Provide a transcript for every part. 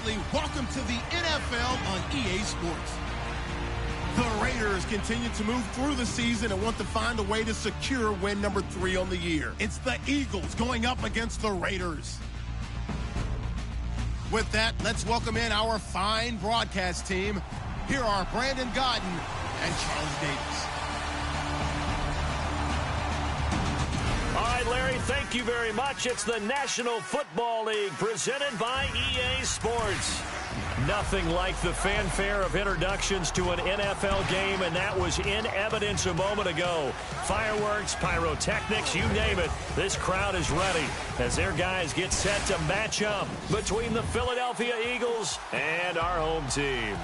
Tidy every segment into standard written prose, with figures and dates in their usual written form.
finally, welcome to the NFL on EA Sports. The Raiders continue to move through the season and want to find a way to secure win number 3 on the year. It's the Eagles going up against the Raiders. With that, let's welcome in our fine broadcast team. Here are Brandon Godden and Charles Davis. All right, Larry, thank you very much. It's the National Football League presented by EA Sports. Nothing like the fanfare of introductions to an NFL game, and that was in evidence a moment ago. Fireworks, pyrotechnics, you name it. This crowd is ready as their guys get set to match up between the Philadelphia Eagles and our home team.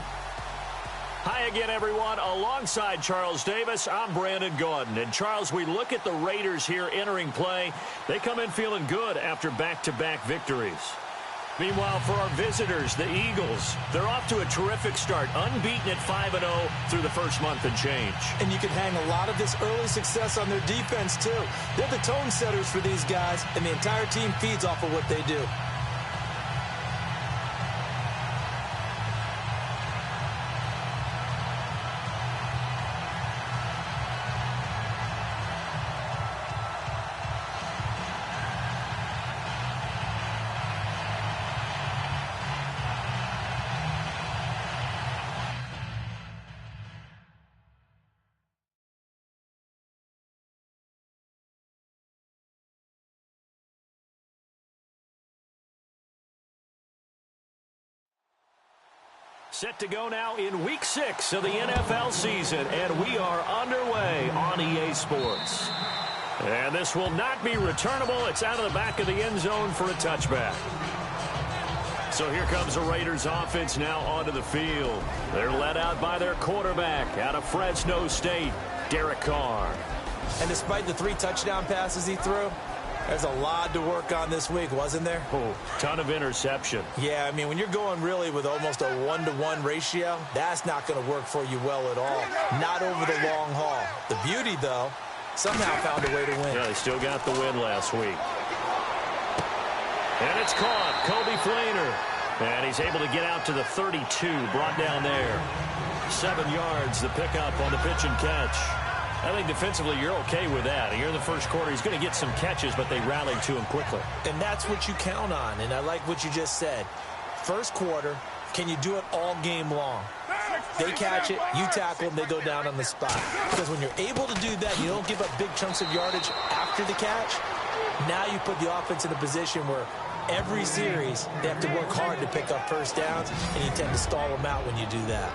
Hi again, everyone. Alongside Charles Davis, I'm Brandon Gaudin. And, Charles, we look at the Raiders here entering play. They come in feeling good after back-to-back victories. Meanwhile, for our visitors, the Eagles, they're off to a terrific start, unbeaten at 5-0 through the first month and change. And you can hang a lot of this early success on their defense, too. They're the tone setters for these guys, and the entire team feeds off of what they do. Set to go now in Week 6 of the NFL season, and we are underway on EA Sports. And this will not be returnable. It's out of the back of the end zone for a touchback. So here comes the Raiders offense now onto the field. They're led out by their quarterback out of Fresno State, Derek Carr. And despite the 3 touchdown passes he threw, there's a lot to work on this week, wasn't there? Oh, ton of interception. Yeah, I mean, when you're going really with almost a 1-to-1 ratio, that's not going to work for you well at all. Not over the long haul. The beauty, though, somehow found a way to win. Yeah, they still got the win last week. And it's caught. Kobe Fleener. And he's able to get out to the 32, brought down there. 7 yards, the pickup on the pitch and catch. I think defensively you're okay with that. Here in the first quarter, he's going to get some catches, but they rallied to him quickly. And that's what you count on, and I like what you just said. First quarter, can you do it all game long? They catch it, you tackle them, they go down on the spot. Because when you're able to do that, you don't give up big chunks of yardage after the catch. Now you put the offense in a position where every series they have to work hard to pick up first downs, and you tend to stall them out when you do that.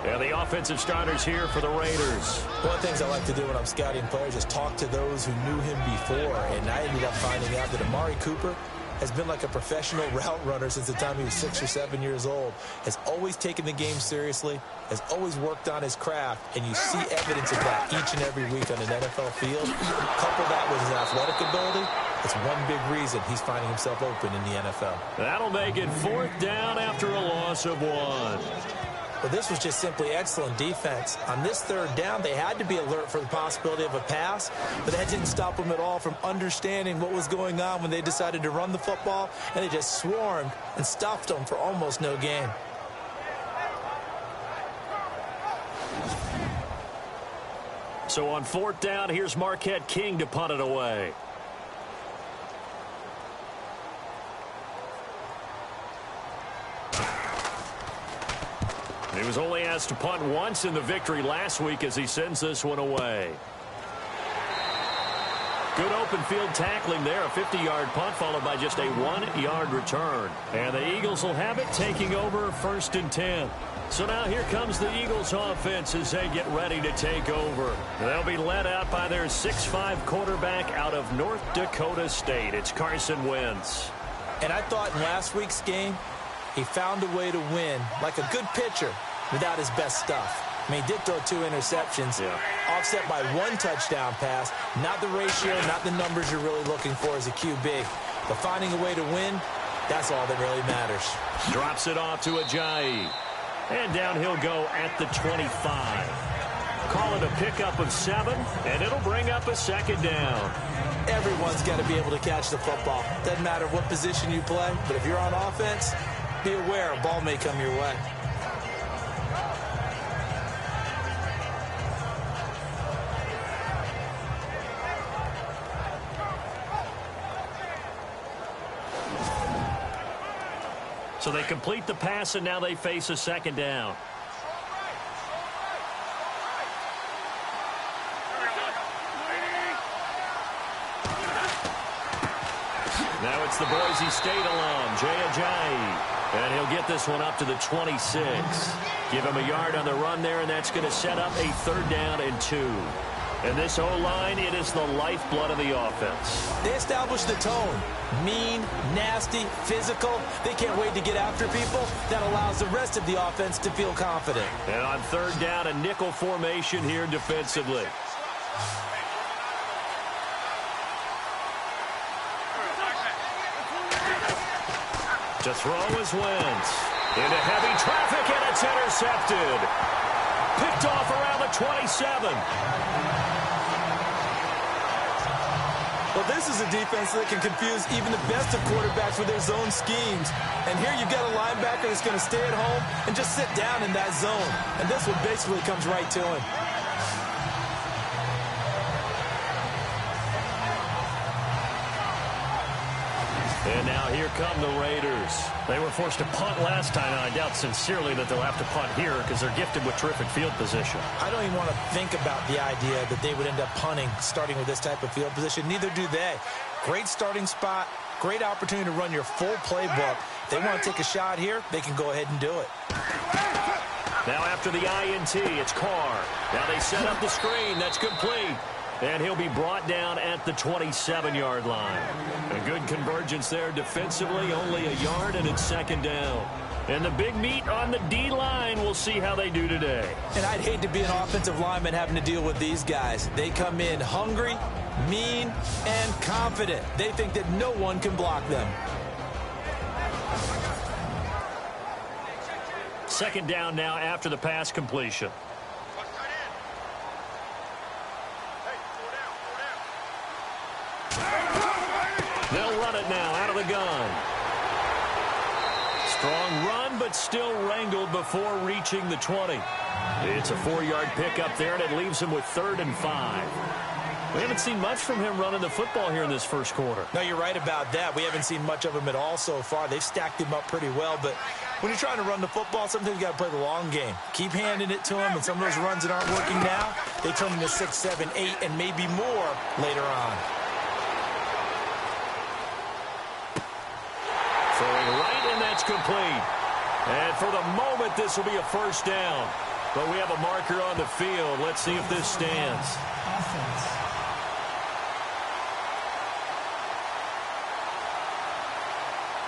And the offensive starters here for the Raiders. One of the things I like to do when I'm scouting players is talk to those who knew him before. And I ended up finding out that Amari Cooper has been like a professional route runner since the time he was 6 or 7 years old. Has always taken the game seriously, has always worked on his craft, and you see evidence of that each and every week on an NFL field. Couple that with his athletic ability, it's one big reason he's finding himself open in the NFL. That'll make it 4th down after a loss of 1. But this was just simply excellent defense. On this 3rd down, they had to be alert for the possibility of a pass, but that didn't stop them at all from understanding what was going on when they decided to run the football, and they just swarmed and stuffed them for almost no gain. So on 4th down, here's Marquette King to punt it away. He was only asked to punt once in the victory last week as he sends this one away. Good open field tackling there. A 50-yard punt followed by just a 1-yard return. And the Eagles will have it, taking over 1st and 10. So now here comes the Eagles offense as they get ready to take over. They'll be led out by their 6'5 quarterback out of North Dakota State. It's Carson Wentz. And I thought in last week's game, he found a way to win like a good pitcher without his best stuff. I mean, he did throw 2 interceptions, offset by 1 touchdown pass. Not the ratio, not the numbers you're really looking for as a QB. But finding a way to win, that's all that really matters. Drops it off to Ajayi. And down he'll go at the 25. Call it a pickup of 7, and it'll bring up a 2nd down. Everyone's got to be able to catch the football. Doesn't matter what position you play, but if you're on offense, be aware a ball may come your way. So they complete the pass, and now they face a second down. Now it's the Boise State alum, Jay Ajayi. And he'll get this one up to the 26. Give him a yard on the run there, and that's going to set up a 3rd down and 2. And this O-line, it is the lifeblood of the offense. They establish the tone. Mean, nasty, physical. They can't wait to get after people. That allows the rest of the offense to feel confident. And on 3rd down, a nickel formation here defensively. To throw is Wentz. Into heavy traffic, and it's intercepted. Picked off around the 27. Well, this is a defense that can confuse even the best of quarterbacks with their zone schemes. And here you've got a linebacker that's going to stay at home and just sit down in that zone. And this one basically comes right to him. And now here come the Raiders. They were forced to punt last time, and I doubt sincerely that they'll have to punt here because they're gifted with terrific field position. I don't even want to think about the idea that they would end up punting starting with this type of field position. Neither do they. Great starting spot, great opportunity to run your full playbook. They want to take a shot here, they can go ahead and do it. Now after the INT, it's Carr. Now they set up the screen. That's complete. And he'll be brought down at the 27-yard line. A good convergence there defensively, only a yard, and it's 2nd down. And the big meat on the D-line, we'll see how they do today. And I'd hate to be an offensive lineman having to deal with these guys. They come in hungry, mean, and confident. They think that no one can block them. 2nd down now after the pass completion. They'll run it now out of the gun. Strong run, but still wrangled before reaching the 20. It's a 4-yard pickup there, and it leaves him with 3rd and 5. We haven't seen much from him running the football here in this first quarter. No, you're right about that. We haven't seen much of him at all so far. They've stacked him up pretty well, but when you're trying to run the football, sometimes you got to play the long game. Keep handing it to him, and some of those runs that aren't working now, they turn into 6, 7, 8, and maybe more later on. Throwing right, and that's complete. And for the moment, this will be a 1st down. But we have a marker on the field. Let's see if this stands.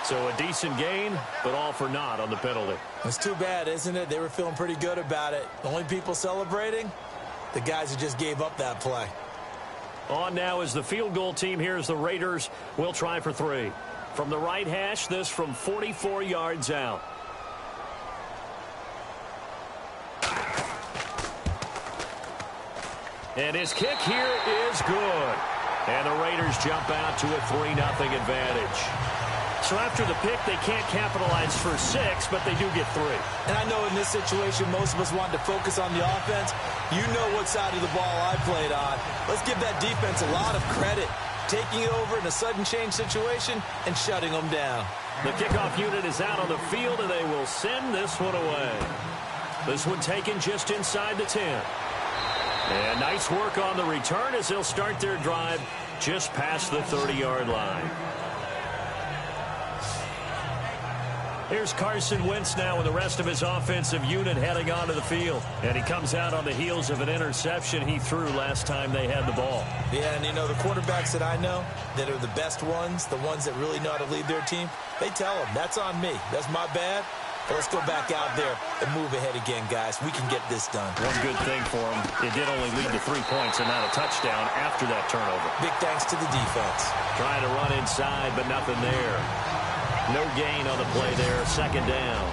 So a decent gain, but all for naught on the penalty. It's too bad, isn't it? They were feeling pretty good about it. The only people celebrating, the guys who just gave up that play. On now is the field goal team. Here's the Raiders. We'll try for 3. From the right hash, this from 44 yards out. And his kick here is good. And the Raiders jump out to a 3-0 advantage. So after the pick, they can't capitalize for 6, but they do get 3. And I know in this situation, most of us wanted to focus on the offense. You know what side of the ball I played on. Let's give that defense a lot of credit. Taking it over in a sudden change situation and shutting them down. The kickoff unit is out on the field, and they will send this one away. This one taken just inside the 10. And nice work on the return as they'll start their drive just past the 30-yard line. Here's Carson Wentz now with the rest of his offensive unit heading onto the field. And he comes out on the heels of an interception he threw last time they had the ball. Yeah, and you know, the quarterbacks that I know that are the best ones, the ones that really know how to lead their team, they tell them, that's on me. That's my bad. But let's go back out there and move ahead again, guys. We can get this done. One good thing for him, it did only lead to 3 points and not a touchdown after that turnover. Big thanks to the defense. Trying to run inside, but nothing there. No gain on the play there, 2nd down.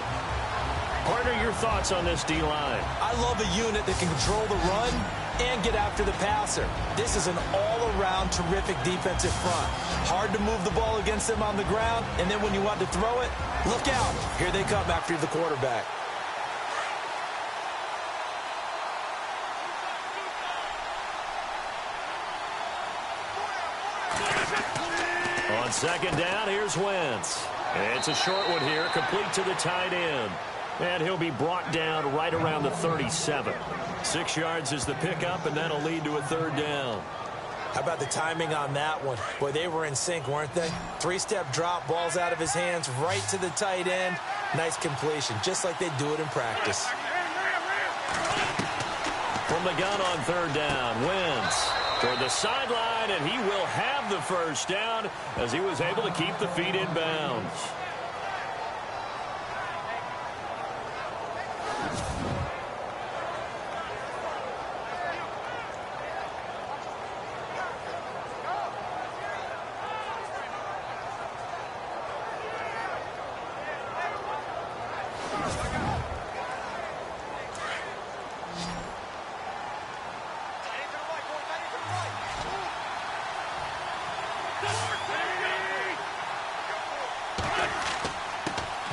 Partner, your thoughts on this D-line? I love a unit that can control the run and get after the passer. This is an all-around terrific defensive front. Hard to move the ball against them on the ground, and then when you want to throw it, look out. Here they come after the quarterback. On second down, here's Wentz. It's a short one here, complete to the tight end. And he'll be brought down right around the 37. 6 yards is the pickup, and that'll lead to a third down. How about the timing on that one? Boy, they were in sync, weren't they? 3-step drop, balls out of his hands, right to the tight end. Nice completion, just like they do it in practice. From the gun on third down, Wentz toward the sideline, and he will have the first down as he was able to keep the feet in bounds.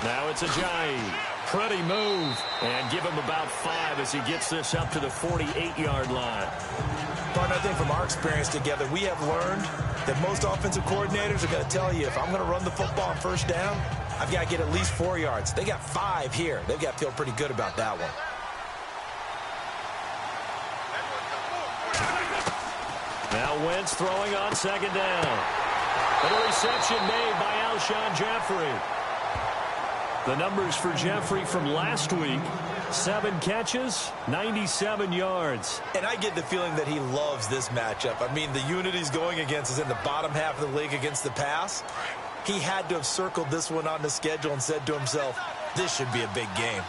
Now it's Ajayi. Pretty move. And give him about 5 as he gets this up to the 48-yard line. Partner, I think from our experience together, we have learned that most offensive coordinators are going to tell you, if I'm going to run the football on first down, I've got to get at least 4 yards. They got 5 here. They've got to feel pretty good about that one. Now Wentz throwing on second down. And a reception made by Alshon Jeffrey. The numbers for Jeffrey from last week: 7 catches, 97 yards. And I get the feeling that he loves this matchup. I mean, the unit he's going against is in the bottom half of the league against the pass. He had to have circled this one on the schedule and said to himself, this should be a big game.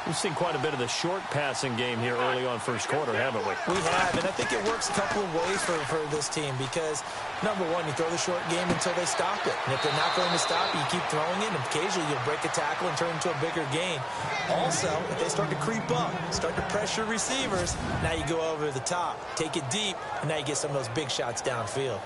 We've seen quite a bit of the short passing game here early on first quarter, haven't we? We have, and I think it works a couple of ways for this team because, number one, you throw the short game until they stop it. And if they're not going to stop it, you keep throwing it, and occasionally you'll break a tackle and turn into a bigger gain. Also, if they start to creep up, start to pressure receivers, now you go over the top, take it deep, and now you get some of those big shots downfield.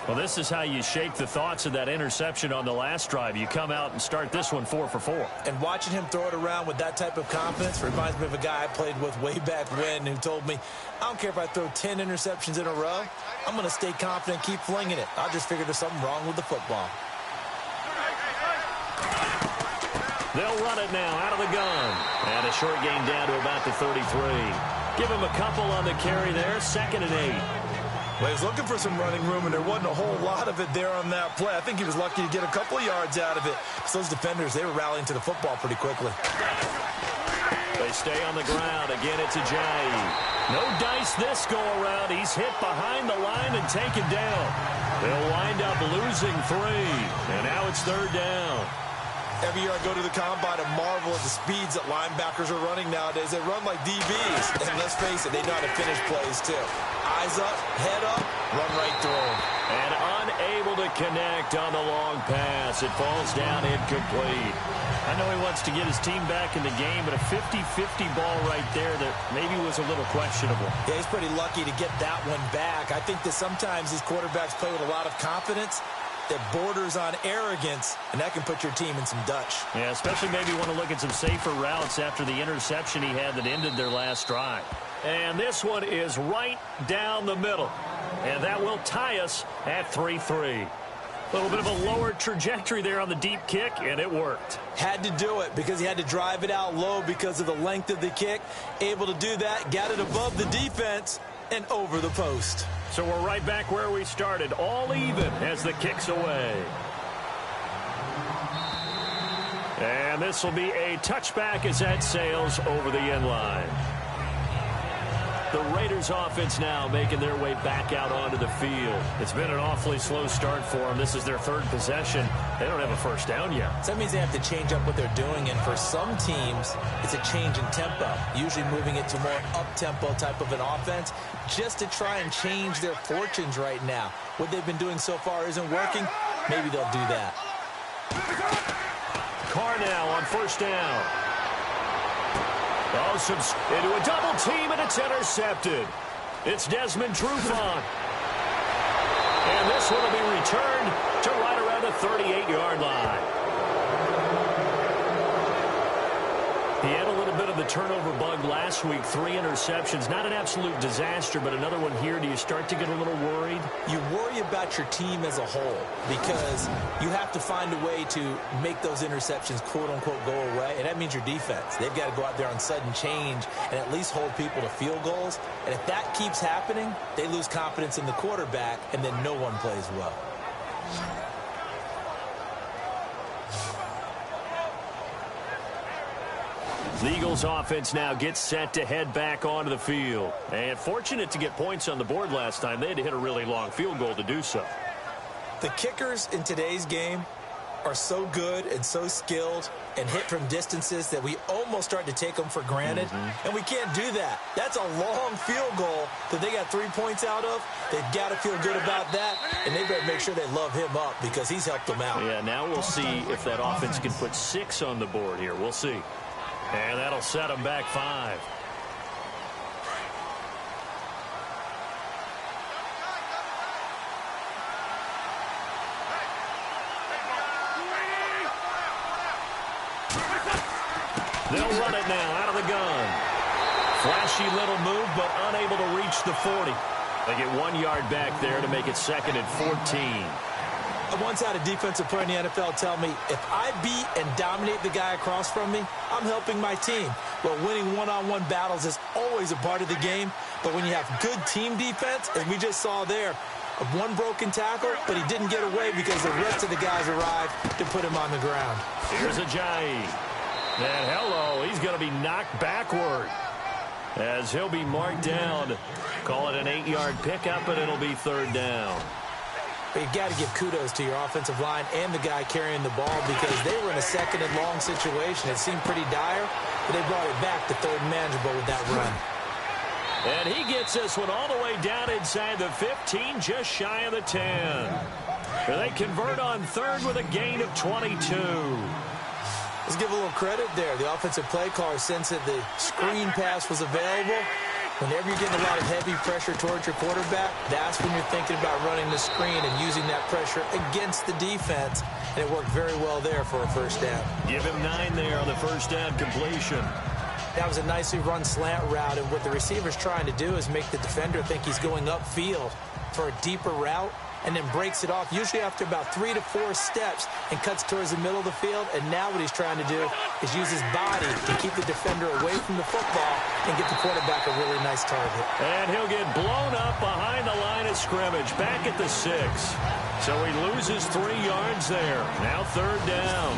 Well, this is how you shake the thoughts of that interception on the last drive. You come out and start this one 4 for 4. And watching him throw it around with that type of confidence reminds me of a guy I played with way back when who told me, I don't care if I throw 10 interceptions in a row, I'm going to stay confident, keep flinging it. I'll just figure there's something wrong with the football. They'll run it now out of the gun. And a short gain down to about the 33. Give him a couple on the carry there, 2nd and 8. Well, he was looking for some running room, and there wasn't a whole lot of it there on that play. I think he was lucky to get a couple of yards out of it. So those defenders, they were rallying to the football pretty quickly. They stay on the ground. Again, it's Ajayi. No dice this go-around. He's hit behind the line and taken down. They'll wind up losing 3. And now it's 3rd down. Every year I go to the combine and marvel at the speeds that linebackers are running nowadays. They run like DBs. And let's face it, they know how to finish plays too. Eyes up, head up, run right through them. And unable to connect on the long pass. It falls down incomplete. I know he wants to get his team back in the game, but a 50-50 ball right there that maybe was a little questionable. Yeah, he's pretty lucky to get that one back. I think that sometimes these quarterbacks play with a lot of confidence that borders on arrogance, and that can put your team in some Dutch. Yeah, especially maybe want to look at some safer routes after the interception he had that ended their last drive. And this one is right down the middle. And that will tie us at 3-3. A little bit of a lower trajectory there on the deep kick, and it worked. Had to do it because he had to drive it out low because of the length of the kick. Able to do that, got it above the defense, and over the post. So we're right back where we started, all even as the kick's away. And this will be a touchback as that sails over the end line. The Raiders offense now making their way back out onto the field. It's been an awfully slow start for them. This is their 3rd possession. They don't have a first down yet. So that means they have to change up what they're doing, and for some teams, it's a change in tempo, usually moving it to more up-tempo type of an offense just to try and change their fortunes right now. What they've been doing so far isn't working. Maybe they'll do that. Carr now on first down. Oh, into a double team, and it's intercepted. It's Desmond Trufant. And this one will be returned to right around the 38-yard line. He had a little bit of the turnover bug last week, 3 interceptions. Not an absolute disaster, but another one here. Do you start to get a little worried? You worry about your team as a whole because you have to find a way to make those interceptions, quote-unquote, go away, and that means your defense. They've got to go out there on sudden change and at least hold people to field goals. And if that keeps happening, they lose confidence in the quarterback, and then no one plays well. The Eagles offense now gets set to head back onto the field. And fortunate to get points on the board last time. They had to hit a really long field goal to do so. The kickers in today's game are so good and so skilled and hit from distances that we almost start to take them for granted. And we can't do that. That's a long field goal that they got 3 points out of. They've got to feel good about that, and they better make sure they love him up because he's helped them out. Yeah, now we'll see if that offense can put 6 on the board here. We'll see. And that'll set them back 5. They'll run it now out of the gun. Flashy little move, but unable to reach the 40. They get 1 yard back there to make it 2nd and 14. I once had a defensive player in the NFL tell me, if I beat and dominate the guy across from me, I'm helping my team. Well, winning one-on-one battles is always a part of the game, but when you have good team defense, as we just saw there, one broken tackle, but he didn't get away because the rest of the guys arrived to put him on the ground. Here's Ajayi. And hello, he's going to be knocked backward as he'll be marked down. Call it an 8-yard pickup, and it'll be 3rd down. But you've got to give kudos to your offensive line and the guy carrying the ball because they were in a 2nd and long situation. It seemed pretty dire, but they brought it back to 3rd and manageable with that run. And he gets this one all the way down inside the 15, just shy of the 10. And they convert on 3rd with a gain of 22. Let's give a little credit there. The offensive play caller sensed that the screen pass was available. Whenever you're getting a lot of heavy pressure towards your quarterback, that's when you're thinking about running the screen and using that pressure against the defense. And it worked very well there for a 1st down. Give him 9 there on the 1st down completion. That was a nicely run slant route, and what the receiver's trying to do is make the defender think he's going upfield for a deeper route and then breaks it off, usually after about 3 to 4 steps, and cuts towards the middle of the field. And now what he's trying to do is use his body to keep the defender away from the football and get the quarterback a really nice target. And he'll get blown up behind the line of scrimmage, back at the 6. So he loses 3 yards there. Now 3rd down.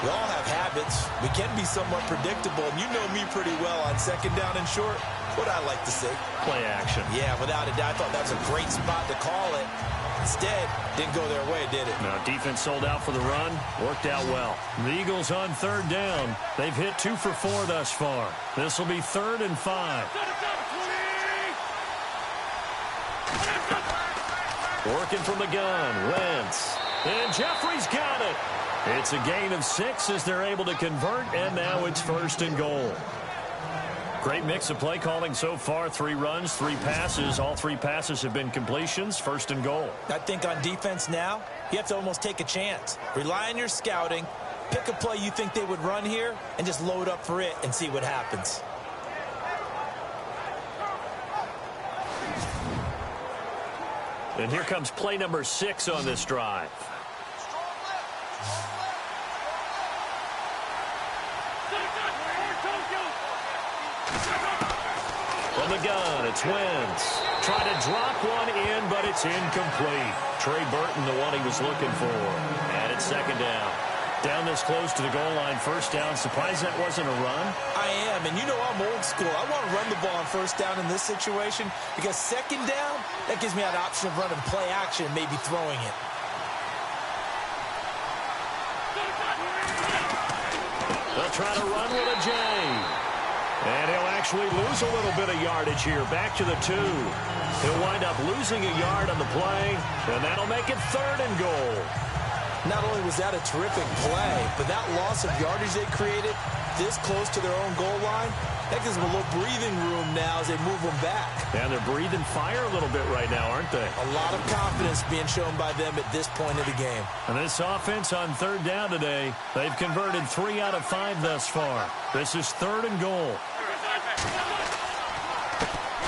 We all have habits. We can be somewhat predictable, and you know me pretty well on 2nd down and short. What I like to say. Play action. Yeah, without a doubt. I thought that was a great spot to call it. Instead, didn't go their way, did it? Now, defense sold out for the run. Worked out well. The Eagles on 3rd down. They've hit 2 for 4 thus far. This will be 3rd and 5. Working from the gun. Wentz. And Jeffrey's got it. It's a gain of 6 as they're able to convert, and now it's 1st and goal. Great mix of play calling so far. 3 runs, 3 passes. All 3 passes have been completions. 1st and goal. I think on defense now, you have to almost take a chance. Rely on your scouting. Pick a play you think they would run here and just load up for it and see what happens. And here comes play number 6 on this drive. From the gun, it's Wentz. Trying to drop one in, but it's incomplete. Trey Burton, the one he was looking for. And it's 2nd down. Down this close to the goal line, 1st down. Surprised that wasn't a run? I am, and you know I'm old school. I want to run the ball on 1st down in this situation because 2nd down, that gives me that option of running play action and maybe throwing it. They'll try to run with a J. And he'll actually lose a little bit of yardage here. Back to the 2. He'll wind up losing a yard on the play, and that'll make it 3rd and goal. Not only was that a terrific play, but that loss of yardage they created this close to their own goal line, that gives them a little breathing room now as they move them back. And they're breathing fire a little bit right now, aren't they? A lot of confidence being shown by them at this point of the game. And this offense on third down today, they've converted 3 out of 5 thus far. This is 3rd and goal.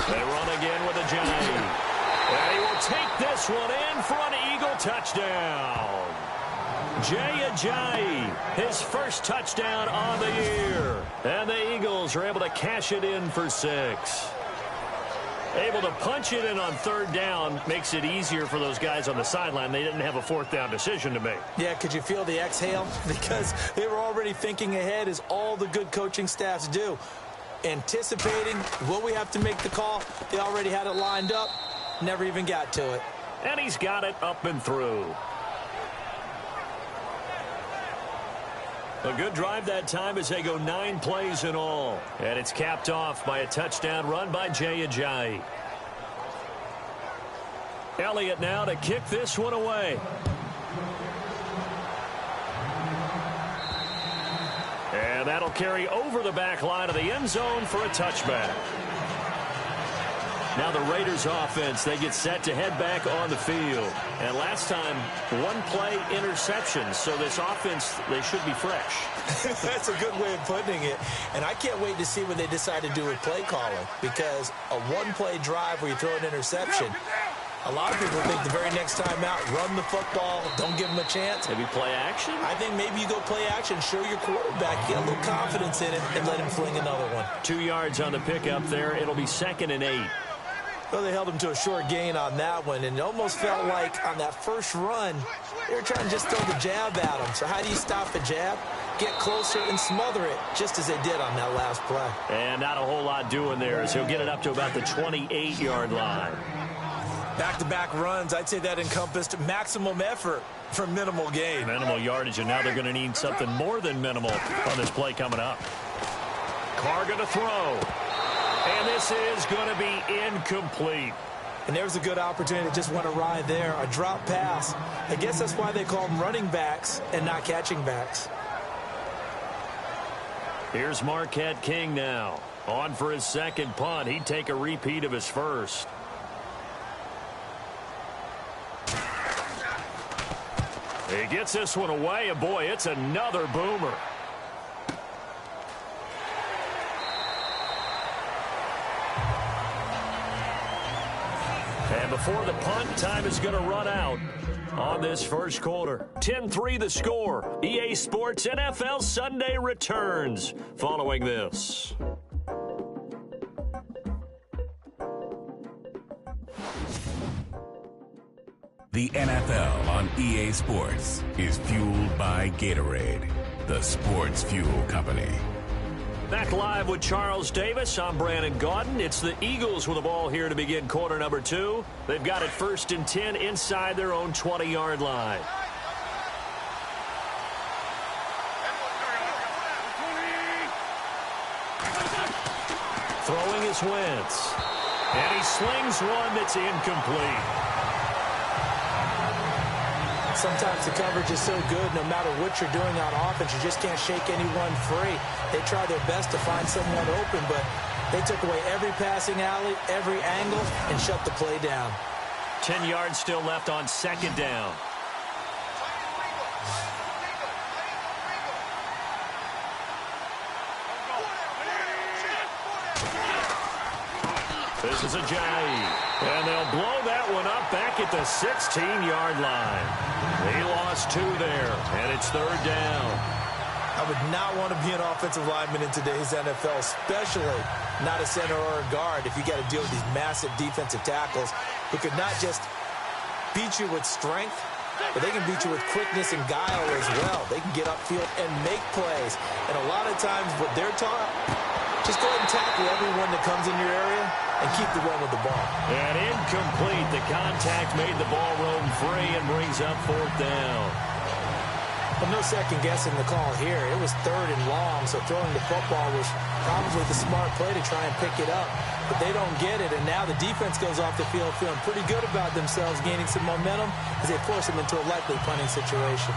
They run again with a Jay. And he will take this one in for an Eagle touchdown. Jay Ajayi, his first touchdown on the year. And the Eagles are able to cash it in for 6. Able to punch it in on 3rd down makes it easier for those guys on the sideline. They didn't have a 4th down decision to make. Yeah, could you feel the exhale? Because they were already thinking ahead, as all the good coaching staffs do. Anticipating, will we have to make the call? They already had it lined up. Never even got to it. And he's got it up and through. A good drive that time as they go 9 plays in all. And it's capped off by a touchdown run by Jay Ajayi. Elliott now to kick this one away. And that'll carry over the back line of the end zone for a touchback. Now the Raiders offense, they get set to head back on the field. And last time, 1-play interception. So this offense, they should be fresh. That's a good way of putting it. And I can't wait to see what they decide to do with play calling. Because a 1-play drive where you throw an interception, a lot of people think the very next time out, run the football, don't give them a chance. Maybe play action? I think maybe you go play action, show your quarterback, get a little confidence in it, and let him fling another one. 2 yards on the pickup there. It'll be 2nd and 8. Well, they held him to a short gain on that one, and it almost felt like on that first run, they were trying to just throw the jab at him. So how do you stop a jab? Get closer and smother it, just as they did on that last play. And not a whole lot doing there, as he'll get it up to about the 28-yard line. Back-to-back runs, I'd say that encompassed maximum effort for minimal gain. Minimal yardage, and now they're going to need something more than minimal on this play coming up. Carr going to throw. And this is going to be incomplete. And there's a good opportunity to just went awry there. A drop pass. I guess that's why they call them running backs and not catching backs. Here's Marquette King now. On for his 2nd punt. He'd take a repeat of his first. He gets this one away, and boy, it's another boomer. And before the punt, time is going to run out on this first quarter. 10-3 the score. EA Sports NFL Sunday returns following this. The NFL on EA Sports is fueled by Gatorade, the sports fuel company. Back live with Charles Davis. I'm Brandon Gaudin. It's the Eagles with the ball here to begin quarter number 2. They've got it 1st and 10 inside their own 20-yard line. Throwing is Wentz. And he slings one that's incomplete. Sometimes the coverage is so good, no matter what you're doing on offense, you just can't shake anyone free. They try their best to find someone open, but they took away every passing alley, every angle, and shut the play down. 10 yards still left on 2nd down. This is Ajayi. And they'll blow that one up back at the 16-yard line. They lost 2 there, and it's 3rd down. I would not want to be an offensive lineman in today's NFL, especially not a center or a guard, if you got to deal with these massive defensive tackles who could not just beat you with strength, but they can beat you with quickness and guile as well. They can get upfield and make plays. And a lot of times what they're taught, just go ahead and tackle everyone that comes in your area and keep the run with the ball. And incomplete. The contact made the ball roam free and brings up 4th down. But no second guessing the call here. It was 3rd and long, so throwing the football was probably the smart play to try and pick it up. But they don't get it, and now the defense goes off the field feeling pretty good about themselves, gaining some momentum as they force them into a likely punting situation.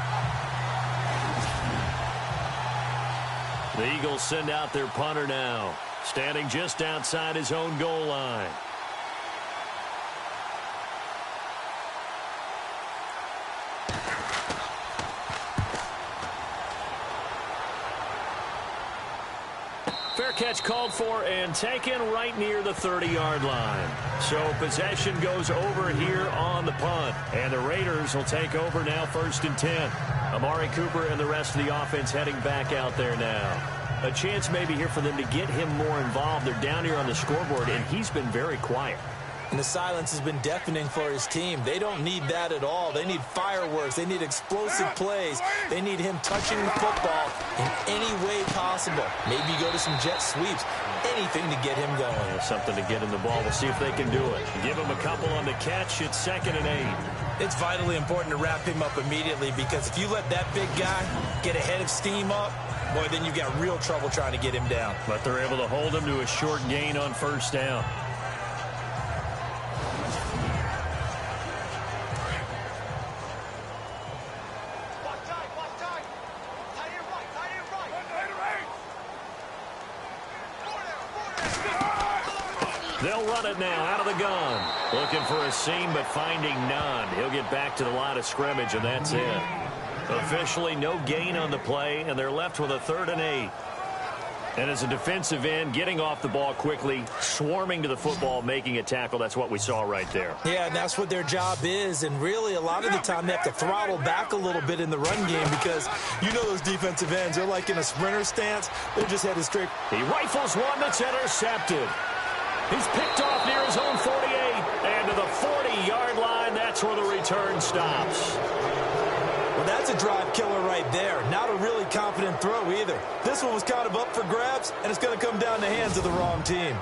The Eagles send out their punter now, standing just outside his own goal line. Fair catch called for and taken right near the 30-yard line. So possession goes over here on the punt. And the Raiders will take over now 1st and 10. Amari Cooper and the rest of the offense heading back out there now. A chance maybe here for them to get him more involved. They're down here on the scoreboard, and he's been very quiet. And the silence has been deafening for his team. They don't need that at all. They need fireworks. They need explosive plays. They need him touching the football in any way possible. Maybe go to some jet sweeps. Anything to get him going. There's something to get him the ball. We'll see if they can do it. Give him a couple on the catch. It's 2nd and 8. It's vitally important to wrap him up immediately, because if you let that big guy get a head of steam up, boy, then you've got real trouble trying to get him down. But they're able to hold him to a short gain on 1st down. They'll run it now out of the gun. Looking for a seam, but finding none. He'll get back to the line of scrimmage, and that's it. Officially no gain on the play, and they're left with a 3rd and 8. And as a defensive end, getting off the ball quickly, swarming to the football, making a tackle, that's what we saw right there. Yeah, and that's what their job is. And really, a lot of the time, they have to throttle back a little bit in the run game, because you know those defensive ends, they're like in a sprinter stance. They're just headed straight. He rifles one that's intercepted. He's picked off near his own 48, and to the 40-yard line, that's where the return stops. Well, that's a drive killer right there. Not a really confident throw either. This one was kind of up for grabs, and it's going to come down the hands of the wrong team.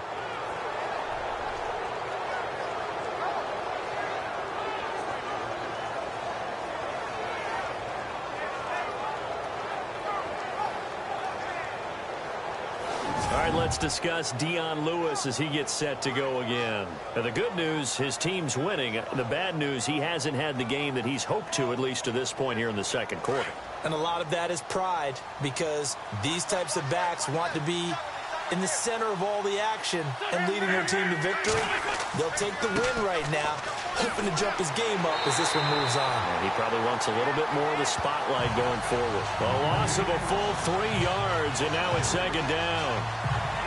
Let's discuss Dion Lewis as he gets set to go again. Now, the good news, his team's winning. The bad news, he hasn't had the game that he's hoped to, at least to this point here in the 2nd quarter. And a lot of that is pride, because these types of backs want to be in the center of all the action and leading their team to victory. They'll take the win right now, hoping to jump his game up as this one moves on. And he probably wants a little bit more of the spotlight going forward. A loss of a full 3 yards, and now it's 2nd down.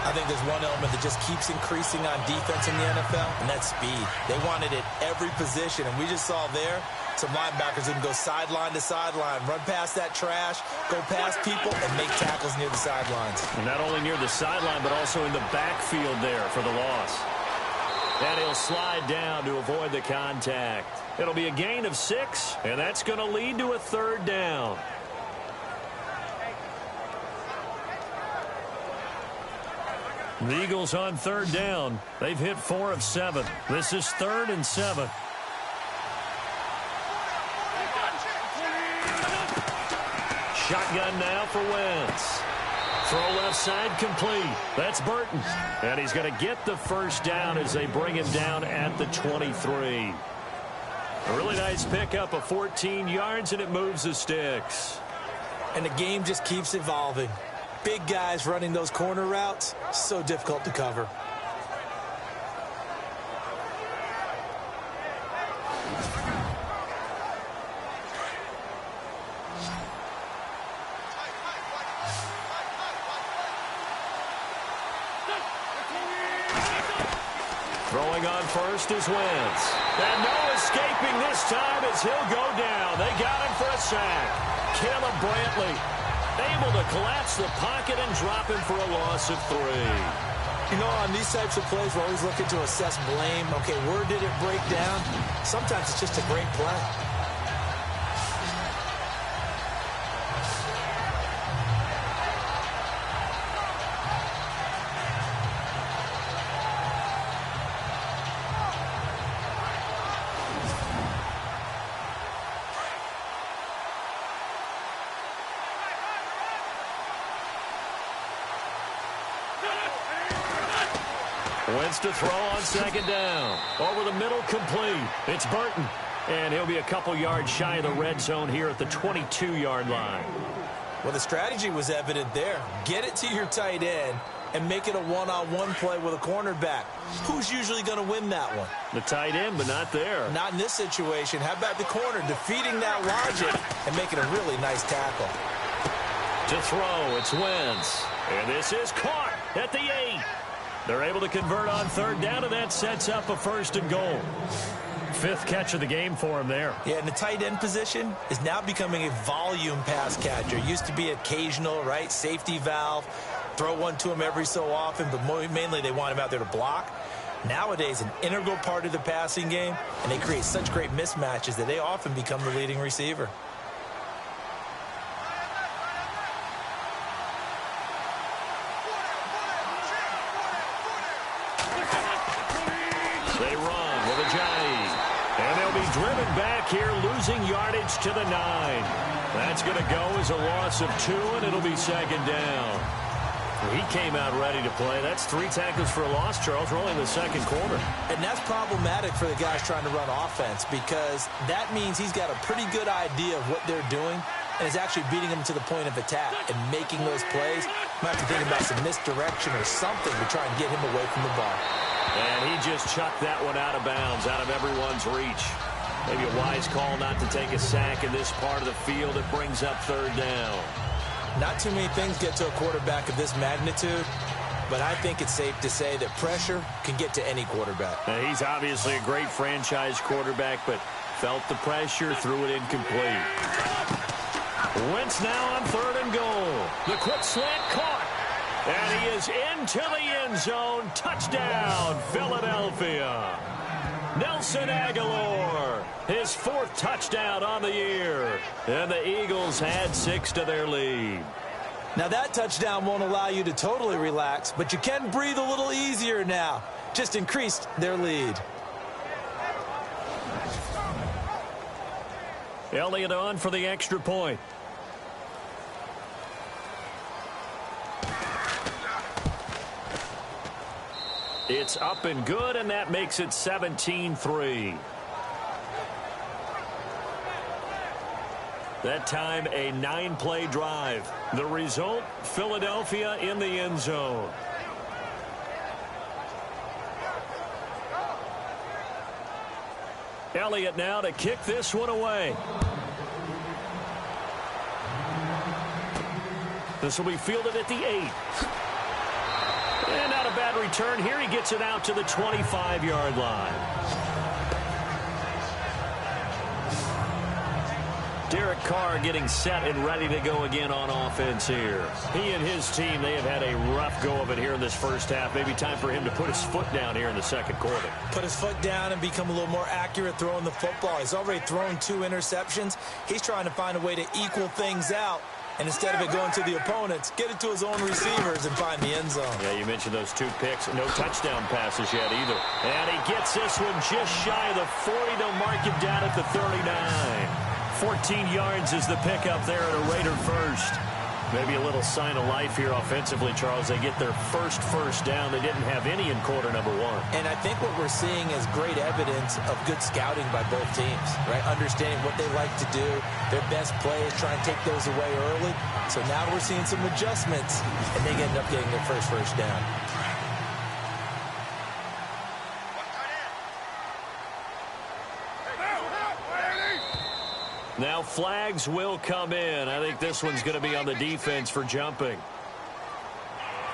I think there's one element that just keeps increasing on defense in the NFL, and that's speed. They want it at every position, and we just saw there some linebackers who can go sideline to sideline, run past that trash, go past people, and make tackles near the sidelines. And not only near the sideline, but also in the backfield there for the loss. And he'll slide down to avoid the contact. It'll be a gain of 6, and that's going to lead to a 3rd down. The Eagles on 3rd down. They've hit 4 of 7. This is 3rd and 7. Shotgun now for Wentz. Throw left side complete. That's Burton. And he's going to get the 1st down as they bring him down at the 23. A really nice pickup of 14 yards, and it moves the sticks. And the game just keeps evolving. Big guys running those corner routes, so difficult to cover. Throwing on first is Wentz. And no escaping this time as he'll go down. They got him for a sack. Caleb Brantley able to collapse the pocket and drop him for a loss of 3. You know, on these types of plays, we're always looking to assess blame. Okay, where did it break down? Sometimes it's just a great play. Wentz to throw on 2nd down. Over the middle, complete. It's Burton. And he'll be a couple yards shy of the red zone here at the 22-yard line. Well, the strategy was evident there. Get it to your tight end and make it a one-on-one play with a cornerback. Who's usually going to win that one? The tight end, but not there. Not in this situation. How about the corner defeating that logic and making a really nice tackle? To throw, it's Wentz. And this is caught at the 8. They're able to convert on third down, and that sets up a 1st and goal. 5th catch of the game for him there. Yeah, and the tight end position is now becoming a volume pass catcher. Used to be occasional, right? Safety valve. Throw one to him every so often, but mainly they want him out there to block. Nowadays, an integral part of the passing game, and they create such great mismatches that they often become the leading receiver. They run with a jive. And they'll be driven back here, losing yardage to the 9. That's going to go as a loss of 2, and it'll be 2nd down. He came out ready to play. That's 3 tackles for a loss, Charles. We're only in the 2nd quarter. And that's problematic for the guys trying to run offense, because that means he's got a pretty good idea of what they're doing and is actually beating them to the point of attack and making those plays. Might have to think about some misdirection or something to try and get him away from the ball. And he just chucked that one out of bounds, out of everyone's reach. Maybe a wise call not to take a sack in this part of the field. It brings up 3rd down. Not too many things get to a quarterback of this magnitude, but I think it's safe to say that pressure can get to any quarterback. Now, he's obviously a great franchise quarterback, but felt the pressure, threw it incomplete. Wentz now on 3rd and goal. The quick slant caught. And he is into the end zone. Touchdown, Philadelphia. Nelson Aguilar, his 4th touchdown on the year. And the Eagles add 6 to their lead. Now that touchdown won't allow you to totally relax, but you can breathe a little easier now. Just increased their lead. Elliott on for the extra point. It's up and good, and that makes it 17-3. That time, a 9-play drive. The result, Philadelphia in the end zone. Elliott now to kick this one away. This will be fielded at the 8. And not a bad return here. He gets it out to the 25-yard line. Derek Carr getting set and ready to go again on offense here. He and his team, they have had a rough go of it here in this first half. Maybe time for him to put his foot down here in the 2nd quarter. Put his foot down and become a little more accurate throwing the football. He's already thrown 2 interceptions. He's trying to find a way to equal things out. And instead of it going to the opponents, get it to his own receivers and find the end zone. Yeah, you mentioned those 2 picks. No touchdown passes yet either. And he gets this one just shy of the 40. They'll mark him down at the 39. 14 yards is the pickup there at a Raider first. Maybe a little sign of life here offensively, Charles. They get their first down. They didn't have any in quarter number 1. And I think what we're seeing is great evidence of good scouting by both teams, right? Understanding what they like to do, their best plays, try and take those away early. So now we're seeing some adjustments, and they end up getting their first down. Now flags will come in. I think this one's going to be on the defense for jumping.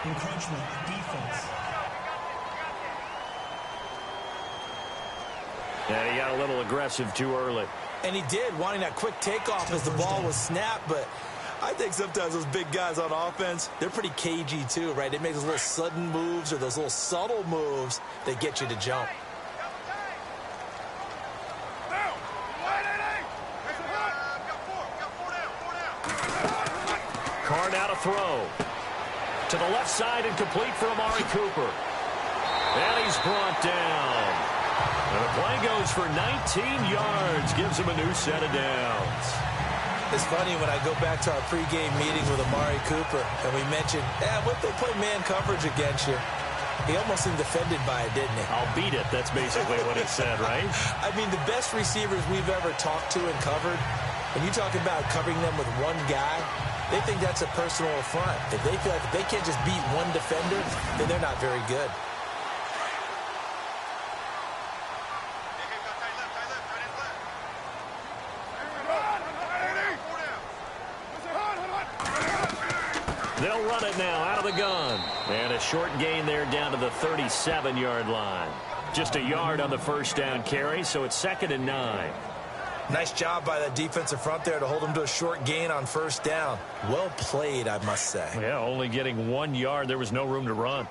Encroachment, defense. Yeah, he got a little aggressive too early. And he did, wanting that quick takeoff as the ball was snapped, but I think sometimes those big guys on offense, they're pretty cagey too, right? They make those little sudden moves or those little subtle moves that get you to jump. Carr now to throw. To the left side and complete for Amari Cooper. And he's brought down. And the play goes for 19 yards. Gives him a new set of downs. It's funny when I go back to our pregame meeting with Amari Cooper and we mentioned, what they play man coverage against you. He almost seemed offended by it, didn't he? I'll beat it. That's basically what he said, right? I mean, the best receivers we've ever talked to and covered, when you talk about covering them with one guy, they think that's a personal affront. If they feel like if they can't just beat one defender, then they're not very good. They'll run it now out of the gun. And a short gain there down to the 37-yard line. Just a yard on the first down carry, so it's 2nd and 9. Nice job by that defensive front there to hold them to a short gain on first down. Well played, I must say. Yeah, only getting 1 yard. There was no room to run.